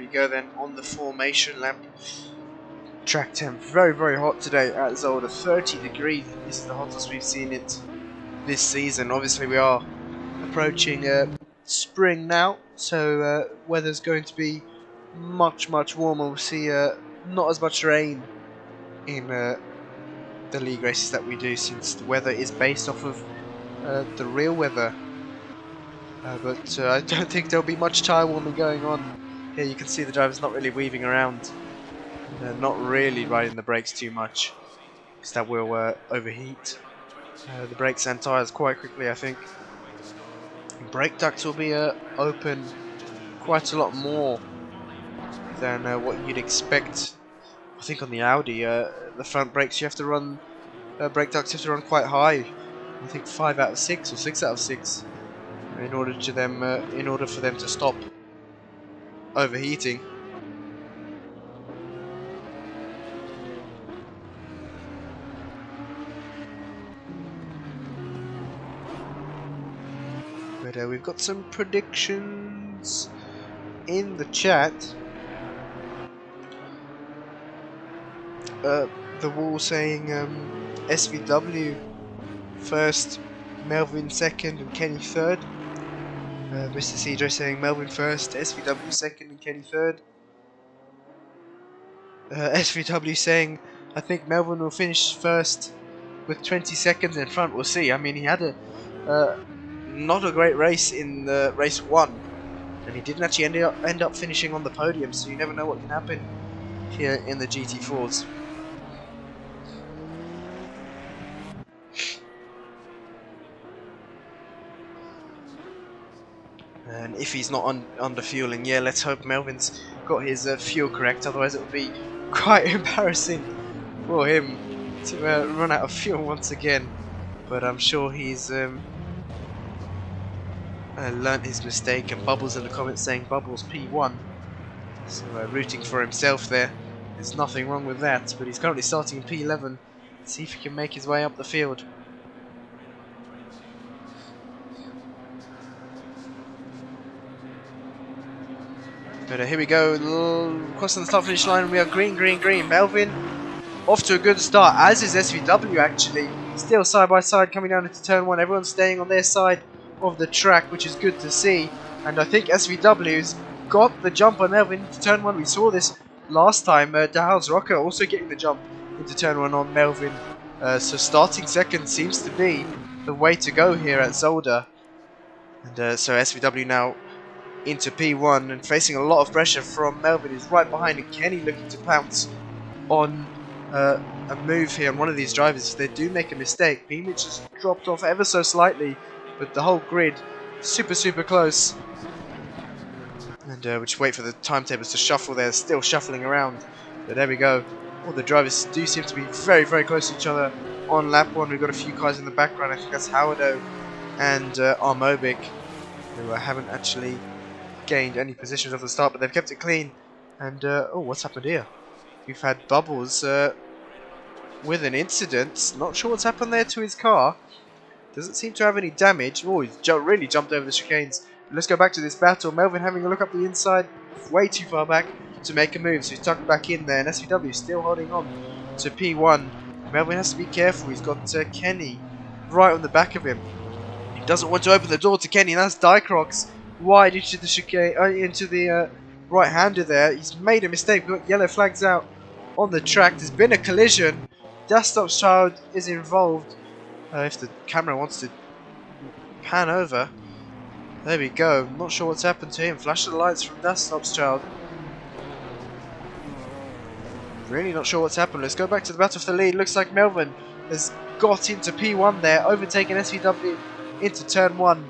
Speaker 3: we go then on the formation lap. Track temp very, very hot today at Zolder, 30 degrees. This is the hottest we've seen it this season. Obviously we are approaching spring now, so weather's going to be much warmer. We'll see not as much rain in the league races that we do, since the weather is based off of the real weather. But I don't think there'll be much tire warming going on. Here you can see the driver's not really weaving around. Not really riding the brakes too much, because that will overheat the brakes and tyres quite quickly, I think. Brake ducts will be open quite a lot more than what you'd expect. I think on the Audi, the front brakes you have to run, brake ducts you have to run quite high. I think 5 out of 6 or 6 out of 6 in order for them to stop overheating. But we've got some predictions in the chat. The wall saying SVW first, Melvin second and Kenny third. Mr. CJ saying Melvin first, SVW second and Kenny third. SVW saying I think Melvin will finish first with 20 seconds in front. We'll see. I mean, he had a not a great race in the race 1, and he didn't actually end up finishing on the podium, so you never know what can happen here in the GT4s. And if he's not under fueling, yeah, let's hope Melvin's got his fuel correct, otherwise it would be quite embarrassing for him to run out of fuel once again. But I'm sure he's learnt his mistake, and Bubbles in the comments saying Bubbles P1, so rooting for himself there. There's nothing wrong with that, but he's currently starting in P11. Let's see if he can make his way up the field. But here we go, crossing the start finish line. We are green. Melvin off to a good start, as is SVW actually. Still side by side coming down into turn 1. Everyone's staying on their side of the track, which is good to see. And I think SVW's got the jump on Melvin into turn 1. We saw this last time. DeHuisRocker also getting the jump into turn 1 on Melvin. So starting second seems to be the way to go here at Zolder. And so SVW now into P1 and facing a lot of pressure from Melvin, who's right behind, and Kenny looking to pounce on a move here on one of these drivers. If they do make a mistake, P-Mitch has dropped off ever so slightly, but the whole grid super close. And we'll just wait for the timetables to shuffle. They're still shuffling around, but there we go. All the drivers do seem to be very close to each other on lap 1. We've got a few cars in the background. I think that's Howardo and Armobic, who haven't actually gained any positions off the start, but they've kept it clean. And oh, what's happened here? We've had Bubbles with an incident. Not sure what's happened there to his car. Doesn't seem to have any damage. Oh, he's really jumped over the chicanes. Let's go back to this battle. Melvin having a look up the inside, way too far back to make a move, so he's tucked back in there. And SVW still holding on to P1. Melvin has to be careful. He's got Kenny right on the back of him. He doesn't want to open the door to Kenny, and that's Dicrox wide into the chicane, into the right-hander there. He's made a mistake. We've got yellow flags out on the track. There's been a collision. DasStopsChild is involved. If the camera wants to pan over. There we go. Not sure what's happened to him. Flash the lights from DasStopsChild. Really not sure what's happened. Let's go back to the battle for the lead. Looks like Melvin has got into P1 there, overtaking SVW into turn 1.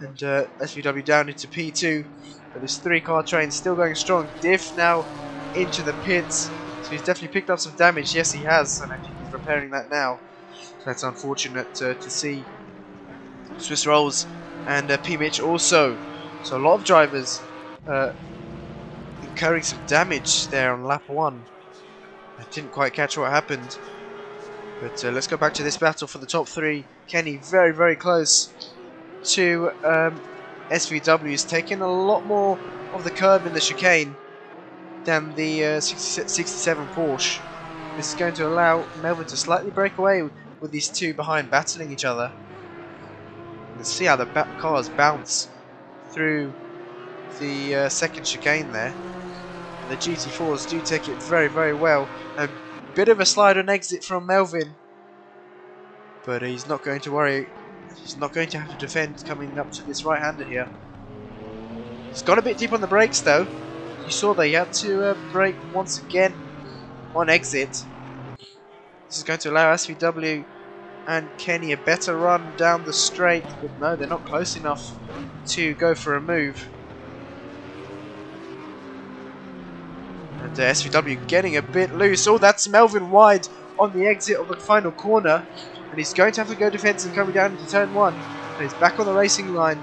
Speaker 3: And SVW down into P2. But this 3-car train still going strong. Diff now into the pits. So he's definitely picked up some damage. Yes, he has. And I think he's repairing that now. So that's unfortunate to see. Swiss Rolls and P-Mitch also. So a lot of drivers incurring some damage there on lap 1. I didn't quite catch what happened. But let's go back to this battle for the top 3. Kenny very close to SVW. He's taking a lot more of the curb in the chicane. than the 67 Porsche. This is going to allow Melvin to slightly break away with these two behind battling each other. You can see how the cars bounce through the second chicane there. And the GT4s do take it very, very well. A bit of a slide on exit from Melvin, but he's not going to worry. He's not going to have to defend coming up to this right-hander here. He's got a bit deep on the brakes though. You saw that he had to brake once again on exit. This is going to allow SVW and Kenny a better run down the straight, but no, they're not close enough to go for a move. And SVW getting a bit loose. Oh, that's Melvin wide on the exit of the final corner, and he's going to have to go defensive coming down into turn 1. And he's back on the racing line.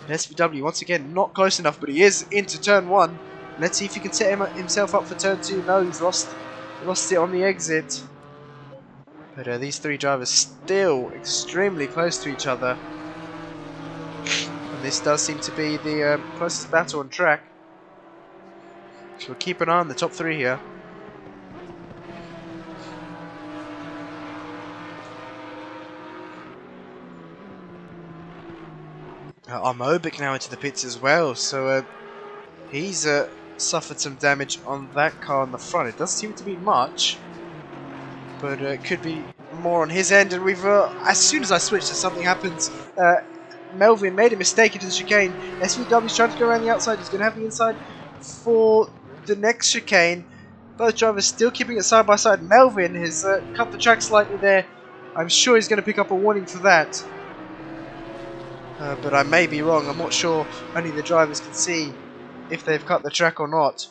Speaker 3: And SVW once again not close enough, but he is into turn 1. Let's see if he can set himself up for turn 2. No, he's lost it on the exit. But these three drivers still extremely close to each other. And this does seem to be the closest battle on track. So we'll keep an eye on the top 3 here. Armobic now into the pits as well, so he's suffered some damage on that car on the front. It doesn't seem to be much, but it could be more on his end. And we've as soon as I switched, something happens. Melvin made a mistake into the chicane. SVW's trying to go around the outside. He's going to have the inside for the next chicane. Both drivers still keeping it side by side. Melvin has cut the track slightly there. I'm sure he's going to pick up a warning for that. But I may be wrong. I'm not sure. Only the drivers can see if they've cut the track or not,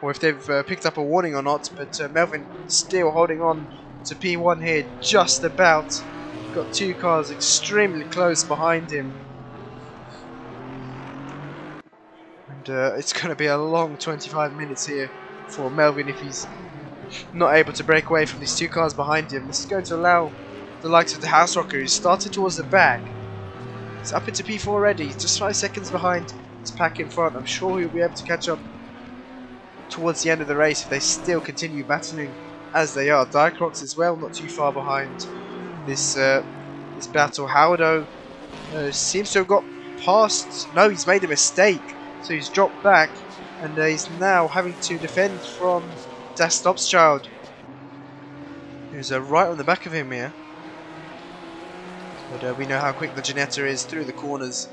Speaker 3: or if they've picked up a warning or not. But Melvin still holding on to P1 here, just about. Got two cars extremely close behind him, and it's going to be a long 25 minutes here for Melvin if he's not able to break away from these two cars behind him. This is going to allow the likes of DeHuisRocker, who's started towards the back. He's up into P4 already, he's just 5 seconds behind his pack in front. I'm sure he'll be able to catch up towards the end of the race if they still continue battling as they are. Diacrocs as well, not too far behind this battle. Howdo seems to have got past. No, he's made a mistake, so he's dropped back, and he's now having to defend from DasStopsChild, who's right on the back of him here. But we know how quick the Ginetta is through the corners,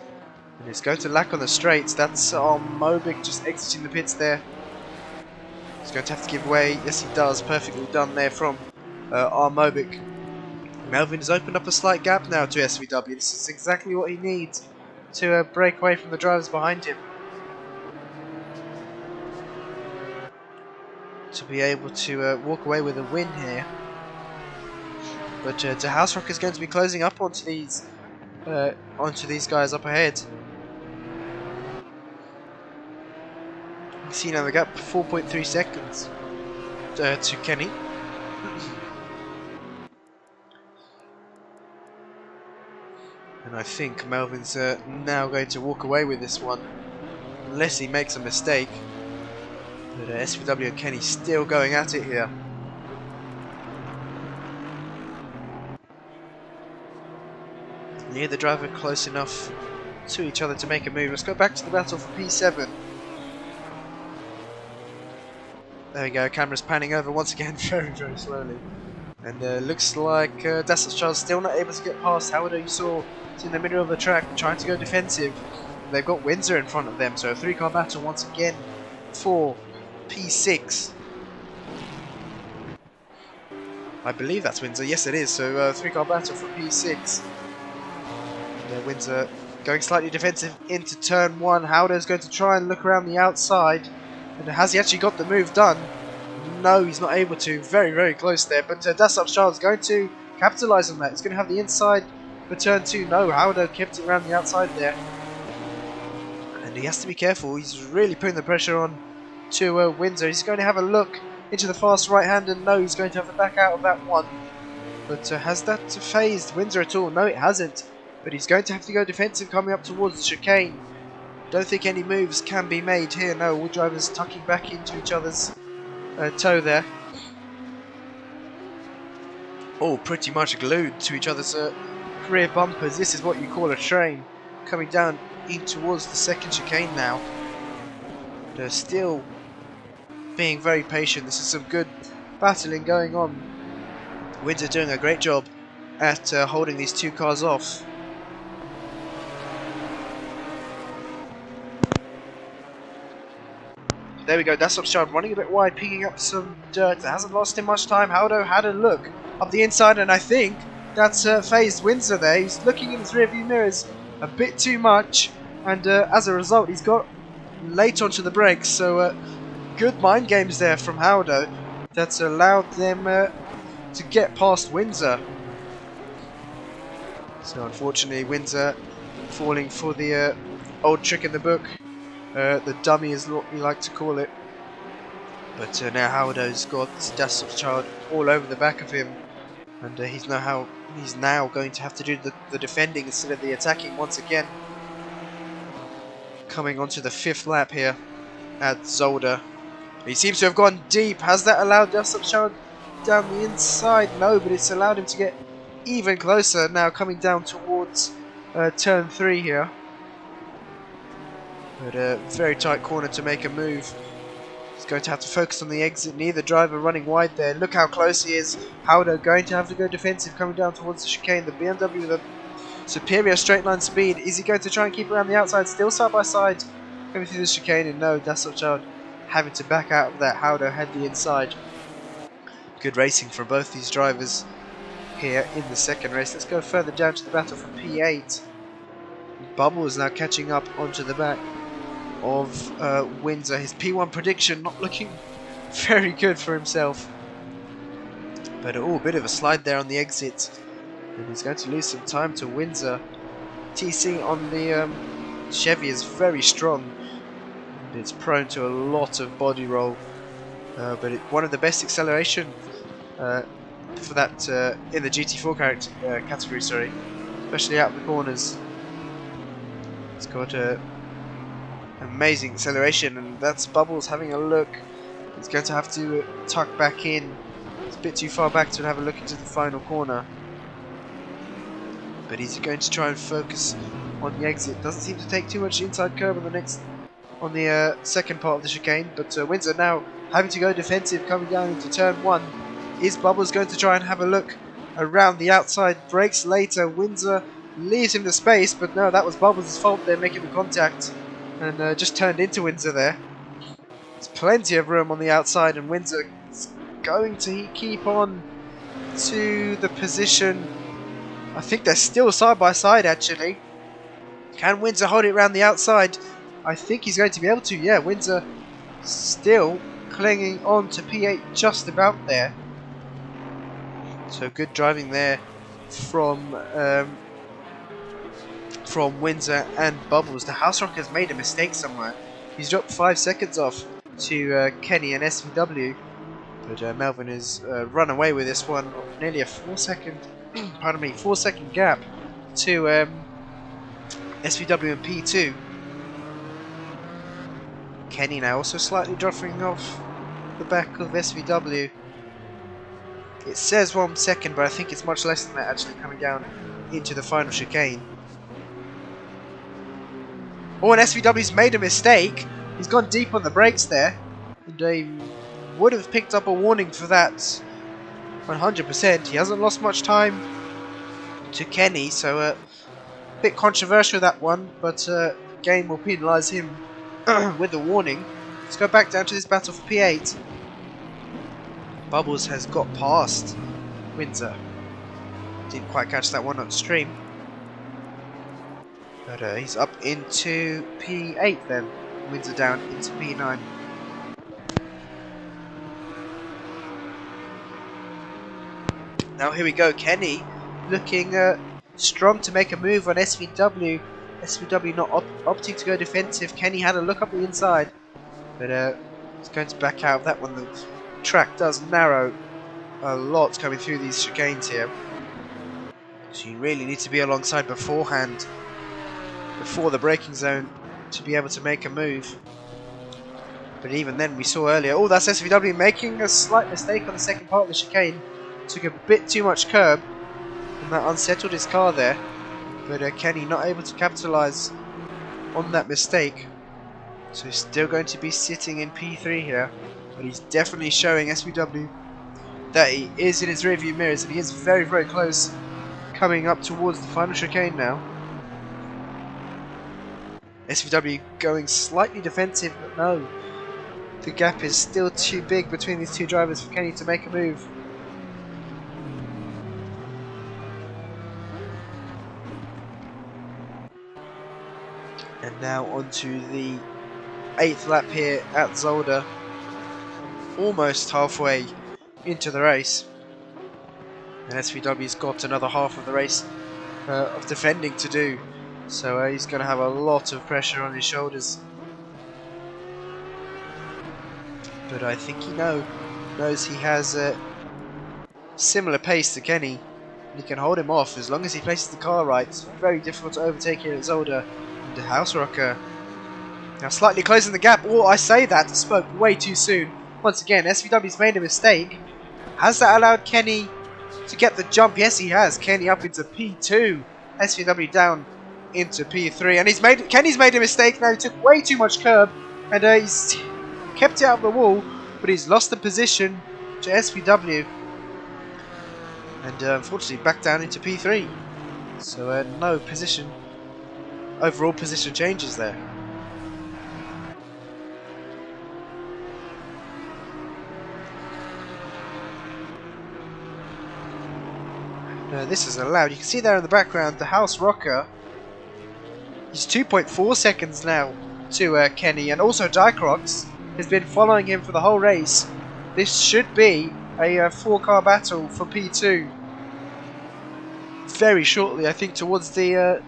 Speaker 3: and it's going to lack on the straights. That's Mobic just exiting the pits there. He's going to have to give way. Yes, he does. Perfectly done there from Mobic. Melvin has opened up a slight gap now to SVW. This is exactly what he needs to break away from the drivers behind him, to be able to walk away with a win here. But DeHuisRocker is going to be closing up onto these guys up ahead. You can see now the gap 4.3 seconds to Kenny. And I think Melvin's now going to walk away with this one, unless he makes a mistake. But SVW and Kenny still going at it here. Neither driver close enough to each other to make a move. Let's go back to the battle for P7. There we go, camera's panning over once again very, very slowly. And looks like DasStopsChild still not able to get past. Howard, you saw, is in the middle of the track trying to go defensive. They've got Windsor in front of them, so a 3-car battle once again for P6. I believe that's Windsor, yes it is, so 3-car battle for P6. Windsor going slightly defensive into turn 1. Howder's going to try and look around the outside. And has he actually got the move done? No, he's not able to. Very, very close there. But DasStopsChild is going to capitalise on that. He's going to have the inside for turn 2. No, Howder kept it around the outside there. And he has to be careful. He's really putting the pressure on to Windsor. He's going to have a look into the fast right hand. And no, he's going to have to back out of that one. But has that phased Windsor at all? No, it hasn't. But he's going to have to go defensive coming up towards the chicane. Don't think any moves can be made here. No, all drivers tucking back into each other's toe there. All pretty much glued to each other's rear bumpers. This is what you call a train. Coming down in towards the second chicane now. They're still being very patient. This is some good battling going on. Windsor doing a great job at holding these two cars off. There we go, DasStopsChild running a bit wide, picking up some dirt. That hasn't lost him much time. Howdo had a look up the inside, and I think that's phased Windsor there. He's looking in his rearview mirrors a bit too much, and as a result he's got late onto the brakes. So good mind games there from Howdo that's allowed them to get past Windsor. So unfortunately Windsor falling for the old trick in the book. The dummy is what we like to call it. But now Howdo's got DasStopsChild all over the back of him, and he's now going to have to do the defending instead of the attacking once again. Coming onto the 5th lap here at Zolder. He seems to have gone deep. Has that allowed DasStopsChild down the inside? No, but it's allowed him to get even closer now, coming down towards turn 3 here. But a very tight corner to make a move. He's going to have to focus on the exit. Neither driver running wide there. Look how close he is. Howdo going to have to go defensive coming down towards the chicane. The BMW with a superior straight line speed. Is he going to try and keep around the outside? Still side by side coming through the chicane, and no, DasStopsChild having to back out of that. Howdo had the inside. Good racing from both these drivers here in the second race. Let's go further down to the battle for P8. Bubbles now catching up onto the back of Windsor. His P1 prediction not looking very good for himself. But a bit of a slide there on the exit. And he's going to lose some time to Windsor. TC on the Chevy is very strong. And it's prone to a lot of body roll. But one of the best acceleration for that in the GT4 category, sorry. Especially out of the corners. It's got amazing acceleration, and that's Bubbles having a look. He's going to have to tuck back in. It's a bit too far back to have a look into the final corner. But he's going to try and focus on the exit. Doesn't seem to take too much inside curb on the second part of the chicane. But Windsor now having to go defensive coming down into turn 1. Is Bubbles going to try and have a look around the outside? Brakes later. Windsor leaves him the space, but no, that was Bubbles' fault there making the contact. And just turned into Windsor there. There's plenty of room on the outside, and Windsor is going to keep on to the position. I think they're still side by side actually. Can Windsor hold it around the outside? I think he's going to be able to. Yeah, Windsor still clinging on to P8 just about there. So good driving there from Windsor and Bubbles. The DeHuisRocker has made a mistake somewhere. He's dropped 5 seconds off to Kenny and SVW, but Melvin has run away with this one. Nearly a 4 second, pardon me, 4 second gap to SVW and P2. Kenny now also slightly dropping off the back of SVW. It says 1 second, but I think it's much less than that actually coming down into the final chicane. Oh, and SVW's made a mistake. He's gone deep on the brakes there. And they would have picked up a warning for that 100%. He hasn't lost much time to Kenny, so a bit controversial that one, but the game will penalise him with a warning. Let's go back down to this battle for P8. Bubbles has got past Windsor. Didn't quite catch that one on stream. But he's up into P8 then. Windsor down into P9. Now here we go. Kenny looking strong to make a move on SVW. SVW not opting to go defensive. Kenny had a look up the inside. But he's going to back out of that one. The track does narrow a lot coming through these chicanes here. So you really need to be alongside beforehand, before the braking zone, to be able to make a move. But even then, we saw earlier, oh, that's SVW making a slight mistake on the second part of the chicane. Took a bit too much curb, and that unsettled his car there. But Kenny not able to capitalise on that mistake. So he's still going to be sitting in P3 here. But he's definitely showing SVW that he is in his rearview mirrors, and he is very, very close, coming up towards the final chicane now. SVW going slightly defensive, but no. The gap is still too big between these two drivers for Kenny to make a move. And now onto the 8th lap here at Zolder. Almost halfway into the race. And SVW's got another half of the race of defending to do. So he's going to have a lot of pressure on his shoulders. But I think he knows he has a similar pace to Kenny. And he can hold him off as long as he places the car right. It's very difficult to overtake here at Zolder. DeHuisRocker now slightly closing the gap. Oh, I say that, I spoke way too soon. Once again, SVW's made a mistake. Has that allowed Kenny to get the jump? Yes, he has. Kenny up into P2. SVW down into P3. And Kenny's made a mistake now. He took way too much curb. And he's kept it out of the wall, but he's lost the position to SVW, and unfortunately back down into P3. So no overall position changes there. This is allowed. You can see there in the background DeHuisRocker. He's 2.4 seconds now to Kenny, and also DieCrocs has been following him for the whole race. This should be a 4-car battle for P2 very shortly. I think towards the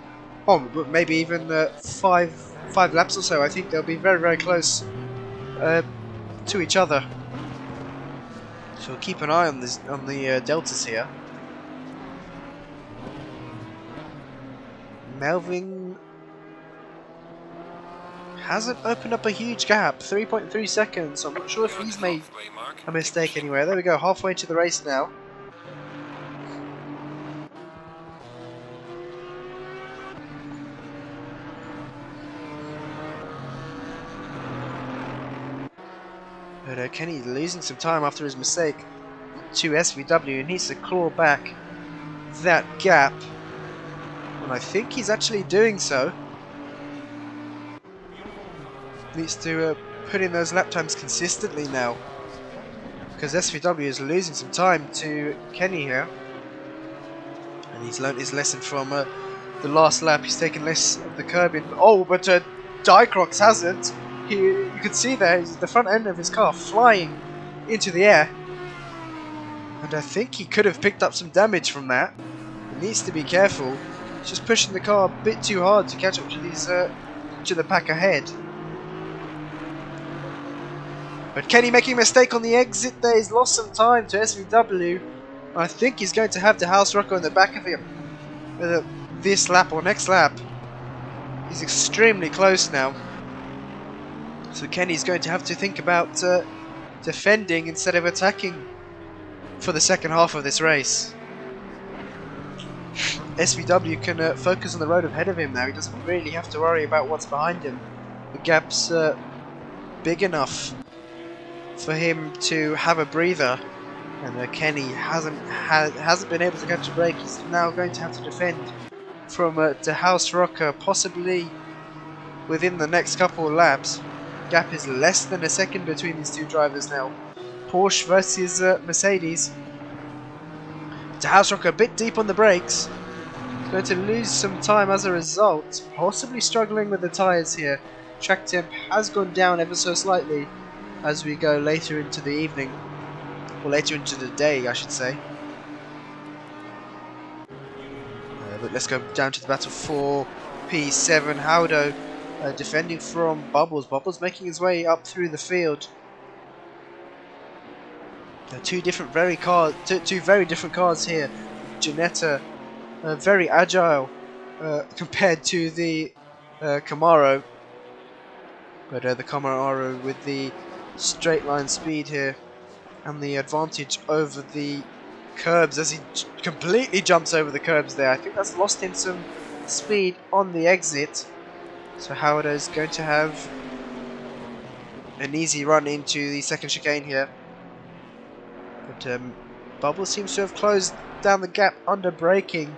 Speaker 3: maybe even 5 laps or so. I think they'll be very, very close to each other. So we'll keep an eye on the deltas here. Melvin hasn't opened up a huge gap, 3.3 seconds, so I'm not sure if he's made a mistake anywhere. There we go, halfway to the race now. But Kenny's losing some time after his mistake to SVW, and needs to claw back that gap. And I think he's actually doing so. Needs to put in those lap times consistently now, because SVW is losing some time to Kenny here, and he's learnt his lesson from the last lap. He's taken less of the curb in. Oh, but DieCrocs hasn't. You can see there the front end of his car flying into the air, and I think he could have picked up some damage from that. He needs to be careful. He's just pushing the car a bit too hard to catch up to these to the pack ahead. But Kenny making a mistake on the exit there. He's lost some time to SVW. I think he's going to have DeHuisRocker in the back of him this lap or next lap. He's extremely close now. So Kenny's going to have to think about defending instead of attacking for the second half of this race. SVW can focus on the road ahead of him now. He doesn't really have to worry about what's behind him. The gap's big enough for him to have a breather, and Kenny hasn't been able to catch a break. He's now going to have to defend from DeHuisRocker, possibly within the next couple of laps. Gap is less than a second between these two drivers now. Porsche versus Mercedes. DeHuisRocker a bit deep on the brakes. He's going to lose some time as a result, possibly struggling with the tyres here. Track temp has gone down ever so slightly as we go later into the evening, or later into the day I should say. But let's go down to the battle for P7. Howdo defending from Bubbles. Bubbles making his way up through the field. Two very different cars here. Ginetta very agile compared to the Camaro. But the Camaro with the straight line speed here and the advantage over the curbs as he completely jumps over the curbs there. I think that's lost him some speed on the exit. So Howard is going to have an easy run into the second chicane here. But Bubbles seems to have closed down the gap under braking.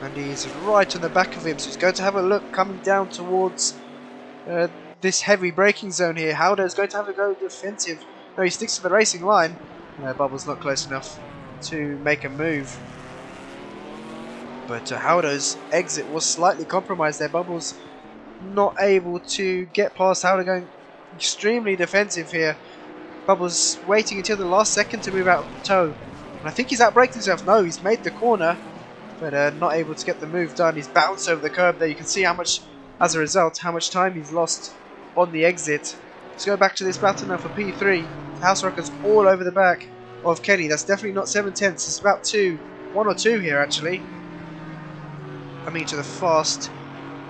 Speaker 3: And he's right on the back of him, so he's going to have a look coming down towards this heavy braking zone here. Howard is going to have to go defensive. No, he sticks to the racing line. Bubbles not close enough to make a move. But Howder's exit was slightly compromised there. Bubbles not able to get past Howder, going extremely defensive here. Bubbles waiting until the last second to move out of the tow. And I think he's outbraked himself. No, he's made the corner, but not able to get the move done. He's bounced over the curb there. You can see how much, as a result, how much time he's lost on the exit. Let's go back to this battle now for P3. DeHuisRocker's all over the back of Kenny. That's definitely not 7/10. It's about 1 or 2 here actually. Coming to the fast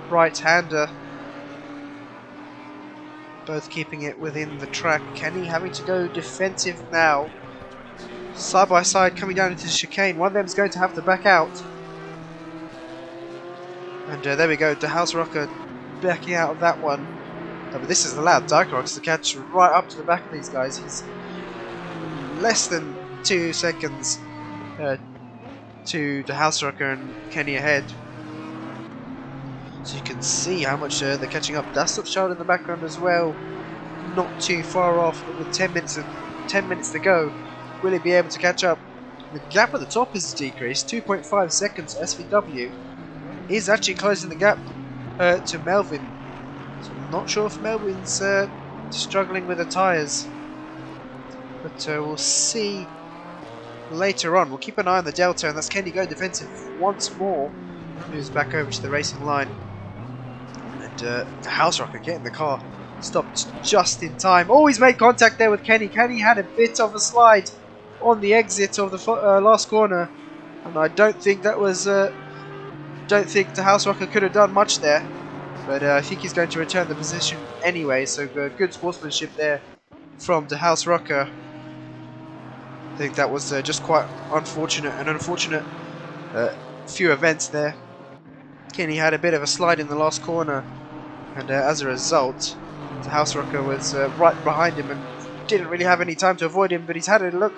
Speaker 3: right-hander. Both keeping it within the track. Kenny having to go defensive now. Side by side coming down into the chicane. One of them is going to have to back out. And there we go. DeHuisRocker backing out of that one. But this is allowed Dicrox to catch right up to the back of these guys. He's less than 2 seconds to DeHuisRocker and Kenny ahead. So you can see how much they're catching up. DasStopsChild in the background as well. Not too far off, but with 10 minutes to go, will he be able to catch up? The gap at the top is decreased, 2.5 seconds. SVW is actually closing the gap to Melvin. So I'm not sure if Melvin's struggling with the tyres, but we'll see later on. We'll keep an eye on the delta, and that's Kenny go defensive once more. Moves back over to the racing line, and DeHuisRocker getting the car stopped just in time. Oh, he's made contact there with Kenny. Kenny had a bit of a slide on the exit of the last corner, and I don't think that was. Don't think DeHuisRocker could have done much there. But I think he's going to return the position anyway, so good sportsmanship there from DeHuisRocker. I think that was just quite unfortunate, an unfortunate few events there. Kenny had a bit of a slide in the last corner, and as a result, DeHuisRocker was right behind him and didn't really have any time to avoid him, but he's had a look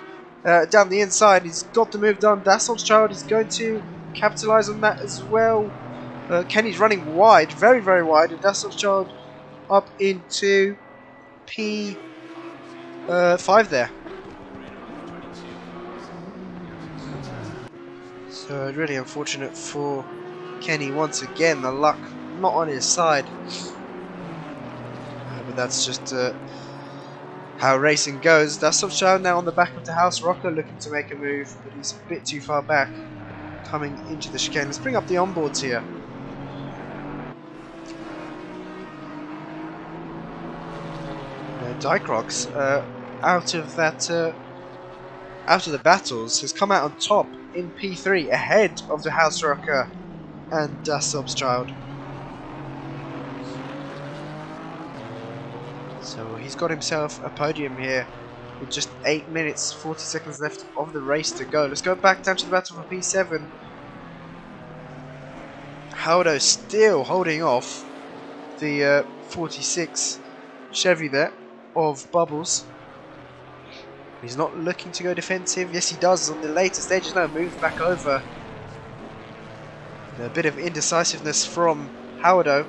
Speaker 3: down the inside. He's got the move done. DasStopsChild is going to capitalise on that as well. Kenny's running wide, very, very wide, and DasStopsChild up into P5 there. So really unfortunate for Kenny once again. The luck not on his side, but that's just how racing goes. DasStopsChild now on the back of DeHuisRocker, looking to make a move, but he's a bit too far back coming into the chicane. Let's bring up the onboards here. Dicrox, out of the battles, has come out on top in P3 ahead of DeHuisRocker and DasStopsChild. So he's got himself a podium here with just 8 minutes 40 seconds left of the race to go. Let's go back down to the battle for P7. Haldo still holding off the 46 Chevy there of Bubbles. He's not looking to go defensive. Yes, he does on the later stages. No, moves back over. A bit of indecisiveness from Haldo,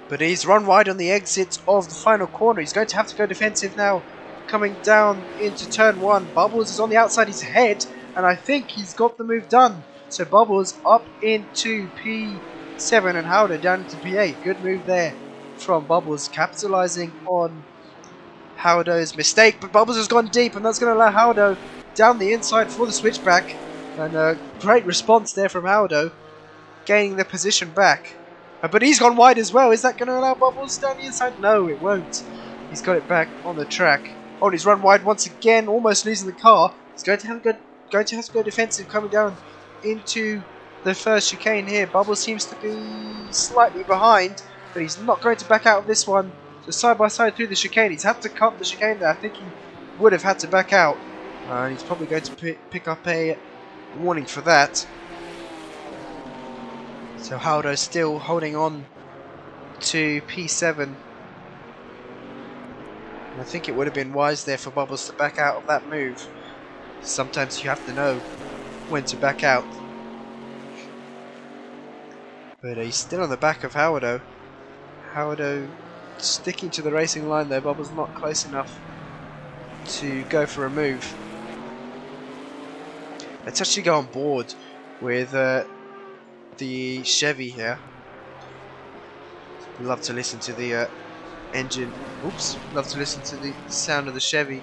Speaker 3: but he's run wide on the exit of the final corner. He's going to have to go defensive now, coming down into turn 1. Bubbles is on the outside his head, and I think he's got the move done. So Bubbles up into P7 and Haldo down into P8. Good move there from Bubbles, capitalising on Haldo's mistake, but Bubbles has gone deep, and that's going to allow Haldo down the inside for the switchback, and a great response there from Haldo, gaining the position back. But he's gone wide as well. Is that going to allow Bubbles down the inside? No, it won't. He's got it back on the track. Oh, and he's run wide once again, almost losing the car. He's going to have to go defensive, coming down into the first chicane here. Bubbles seems to be slightly behind, but he's not going to back out of this one. So side by side through the chicane. He's had to cut the chicane there. I think he would have had to back out. He's probably going to pick up a warning for that. So Haldo's still holding on to P7. And I think it would have been wise there for Bubbles to back out of that move. Sometimes you have to know when to back out. But he's still on the back of Haldo. Haldo sticking to the racing line though. Bubbles not close enough to go for a move. Let's actually go on board with the Chevy here. Love to listen to the engine. Oops. Love to listen to the sound of the Chevy.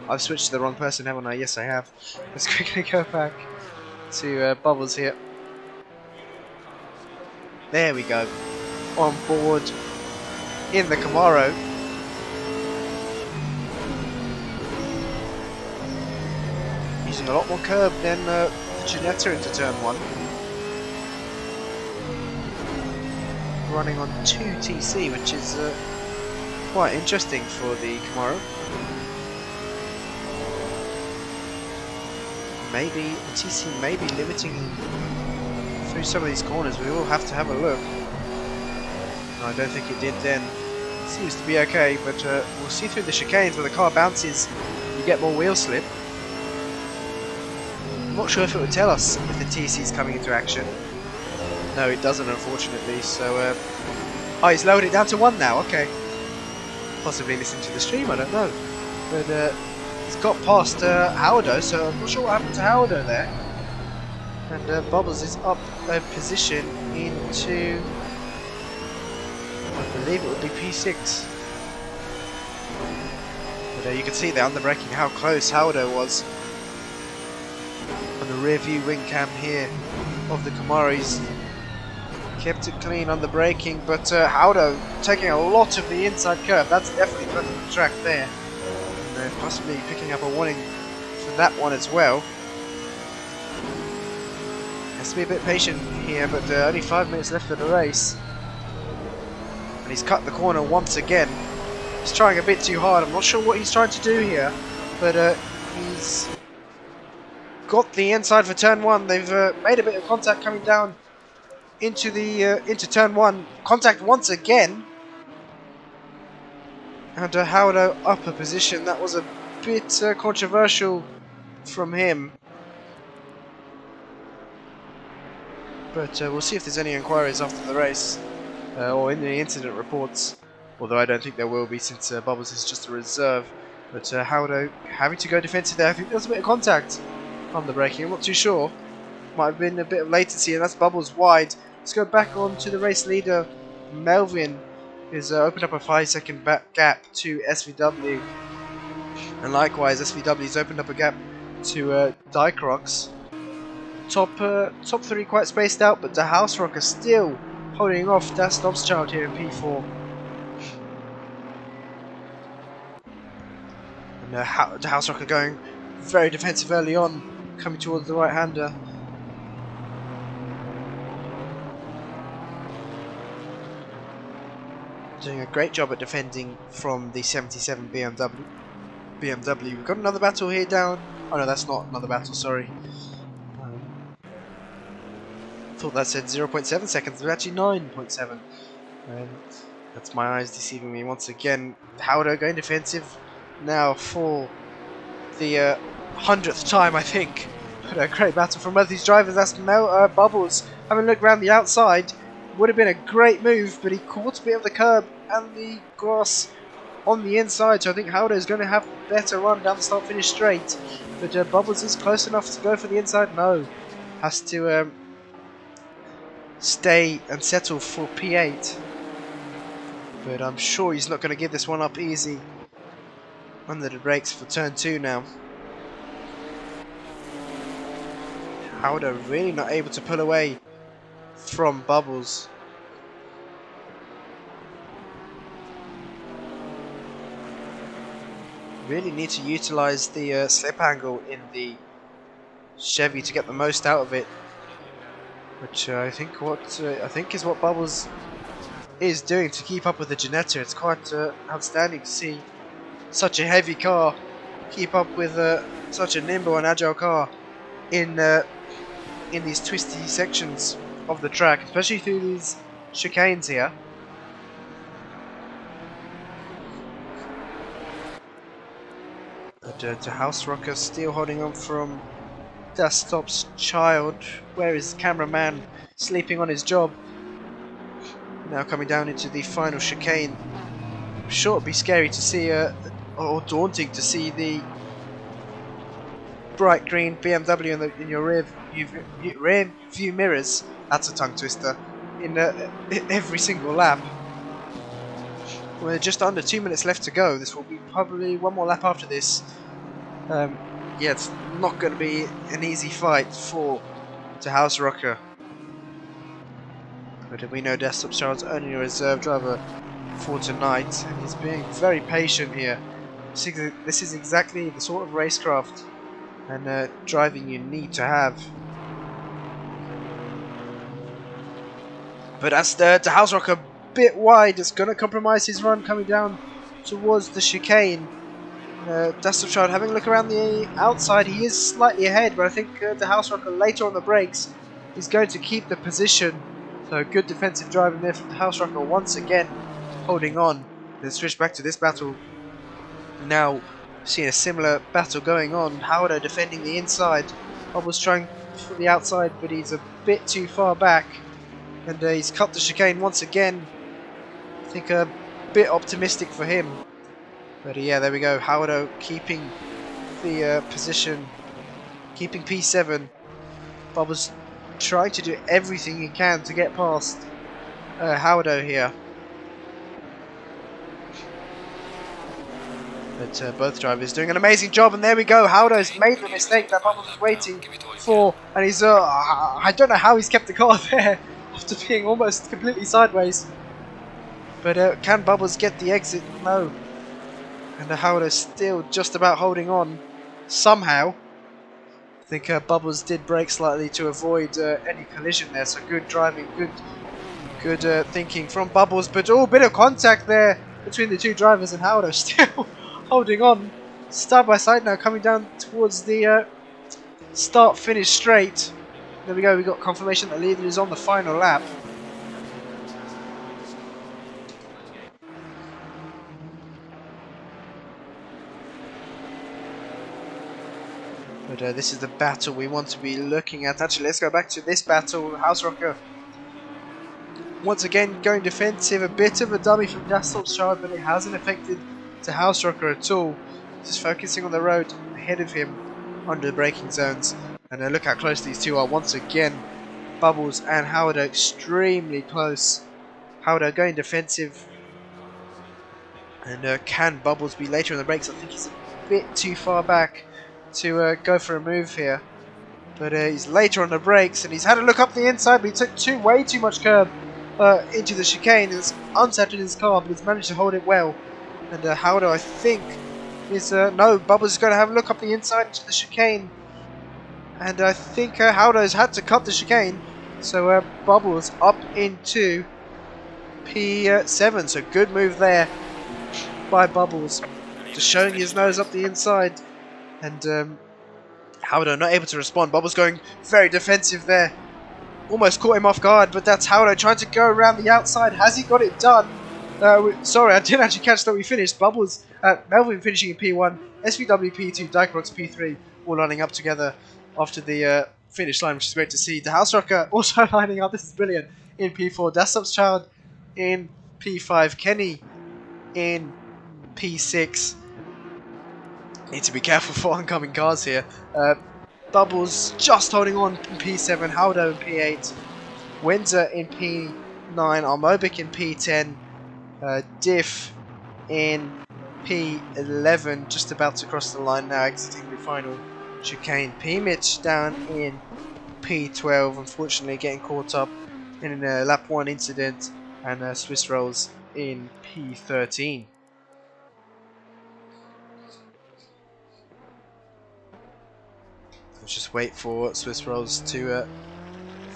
Speaker 3: I've switched to the wrong person, haven't I? Yes, I have. Let's quickly go back to Bubbles here. There we go. On board in the Camaro. Using a lot more curb than the Ginetta into turn 1. Running on 2 TC, which is quite interesting for the Camaro. Maybe the TC may be limiting through some of these corners. We will have to have a look. No, I don't think it did then. Seems to be okay, but we'll see through the chicanes where the car bounces. You get more wheel slip. I'm not sure if it would tell us if the TC is coming into action. No, it doesn't, unfortunately. So, oh, he's lowered it down to 1 now. Okay. Possibly listening to the stream, I don't know. But he's got past Haldo, so I'm not sure what happened to Haldo there. And Bubbles is up a position into, I believe it would be P6. But you can see there on the braking how close Haldo was. On the rear view wing cam here of the Camaro, he's kept it clean on the braking, but Haldo taking a lot of the inside curve. That's definitely cutting the track there. And possibly picking up a warning for that one as well. Has to be a bit patient here, but only 5 minutes left of the race. And he's cut the corner once again. He's trying a bit too hard. I'm not sure what he's trying to do here, but he's got the inside for turn 1. They've made a bit of contact coming down into the into turn 1. Contact once again. And Haldo up a position. That was a bit controversial from him. But we'll see if there's any inquiries after the race or in the incident reports. Although I don't think there will be, since Bubbles is just a reserve. But Haldo having to go defensive there. I think there was a bit of contact on the braking. I'm not too sure. Might have been a bit of latency, and that's Bubbles wide. Let's go back on to the race leader. Melvin has opened up a 5-second gap to SVW. And likewise, SVW has opened up a gap to DeHuisRocker. Top 3 quite spaced out, but DeHuisRocker still holding off DasStopsChild here in P4. And DeHuisRocker going very defensive early on, coming towards the right-hander. Doing a great job at defending from the 77 BMW. We've got another battle here down. Oh no, that's not another battle, sorry. Thought that said 0.7 seconds, but actually 9.7. That's my eyes deceiving me once again. Haldo going defensive now for the 100th time, I think. But a great battle from both these drivers. That's Bubbles having a look around the outside. Would have been a great move, but he caught a bit of the curb and the grass on the inside. So I think Haldo is going to have a better run down the start-finish straight. But Bubbles is close enough to go for the inside. No, has to stay and settle for P8. But I'm sure he's not going to give this one up easy. Under the brakes for turn 2 now. Haldo really not able to pull away from Bubbles. Really need to utilize the slip angle in the Chevy to get the most out of it. which I think is what Bubbles is doing to keep up with the Ginetta. It's quite outstanding to see such a heavy car keep up with such a nimble and agile car in these twisty sections of the track, especially through these chicanes here. But DeHuisRocker still holding on from DasStopsChild. Where is cameraman sleeping on his job? Now coming down into the final chicane. I'm sure it'd be scary to see, or daunting to see the bright green BMW in your rear view mirrors. That's a tongue twister. In every single lap. We're just under 2 minutes left to go. This will be probably one more lap after this. Yeah, it's not going to be an easy fight for DeHuisRocker. But we know DasStopsChild's only a reserve driver for tonight, and he's being very patient here. This is exactly the sort of racecraft and driving you need to have. But as DeHuisRocker a bit wide, it's going to compromise his run coming down towards the chicane. DasStopsChild having a look around the outside, he is slightly ahead, but I think DeHuisRocker later on the brakes is going to keep the position. So good defensive driving there from DeHuisRocker once again holding on. Let's switch back to this battle. Now seeing a similar battle going on. Howard defending the inside. Bubbles trying for the outside, but he's a bit too far back. And he's cut the chicane once again. I think a bit optimistic for him. But yeah, there we go. Howard keeping the position, keeping P7. Bubbles trying to do everything he can to get past Howard here. But both drivers doing an amazing job, and there we go. Howard's made the mistake that Bubbles was waiting for, and he's I don't know how he's kept the car there after being almost completely sideways. But can Bubbles get the exit? No. And Howard still just about holding on somehow. I think Bubbles did brake slightly to avoid any collision there, so good driving, good thinking from Bubbles. But a bit of contact there between the two drivers, and Howard still holding on side by side now, coming down towards the start-finish straight. There we go, we got confirmation that the leader is on the final lap. But this is the battle we want to be looking at. Actually, let's go back to this battle. DeHuisRocker once again going defensive. A bit of a dummy from DasStopsChild, but it hasn't affected DeHuisRocker at all. Just focusing on the road ahead of him under the braking zones. And look how close these two are once again. Bubbles and Howard are extremely close. Howard going defensive. And can Bubbles be later on the brakes? I think he's a bit too far back to go for a move here. But he's later on the brakes, and he's had a look up the inside, but he took way too much curb into the chicane. It's unsettled his car, but he's managed to hold it well. And Howard, I think, is no, Bubbles is going to have a look up the inside into the chicane. And I think Howard has had to cut the chicane. So Bubbles up into P7. So good move there by Bubbles. Just showing his nose up the inside. And Howard not able to respond. Bubbles going very defensive there. Almost caught him off guard, but that's Howard trying to go around the outside. Has he got it done? Sorry, I didn't actually catch that we finished. Bubbles, Melvin finishing in P1, SVW P2, Dykerox P3, all lining up together after the finish line, which is great to see. DeHuisRocker also lining up. This is brilliant. In P4, DasStopsChild in P5, Kenny in P6. Need to be careful for oncoming cars here. Bubbles just holding on in P7, Haldo in P8, Windsor in P9, Armobic in P10, Diff in P11, just about to cross the line now, exiting the final chicane. P-Mitch down in P12, unfortunately getting caught up in a lap 1 incident, and Swiss Rolls in P13. Let's just wait for Swiss Rolls to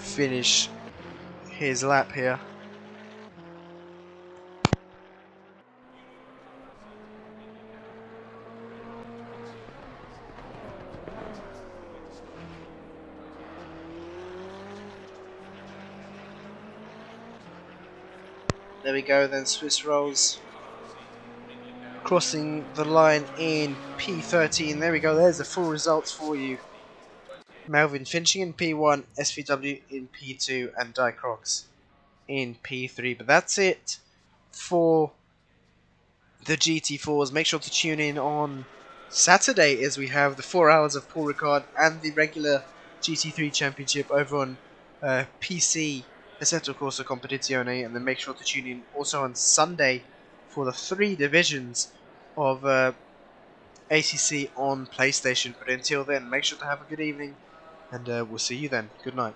Speaker 3: finish his lap here. There we go, then Swiss rolls. Crossing the line in P13. There we go, there's the full results for you. Melvin finishing in P1, SVW in P2, and Dicrox in P3. But that's it for the GT4s. Make sure to tune in on Saturday as we have the 4 hours of Paul Ricard and the regular GT3 Championship over on PC, Assetto Corsa Competizione, and then make sure to tune in also on Sunday for the 3 divisions of ACC on PlayStation. But until then, make sure to have a good evening, and we'll see you then. Good night.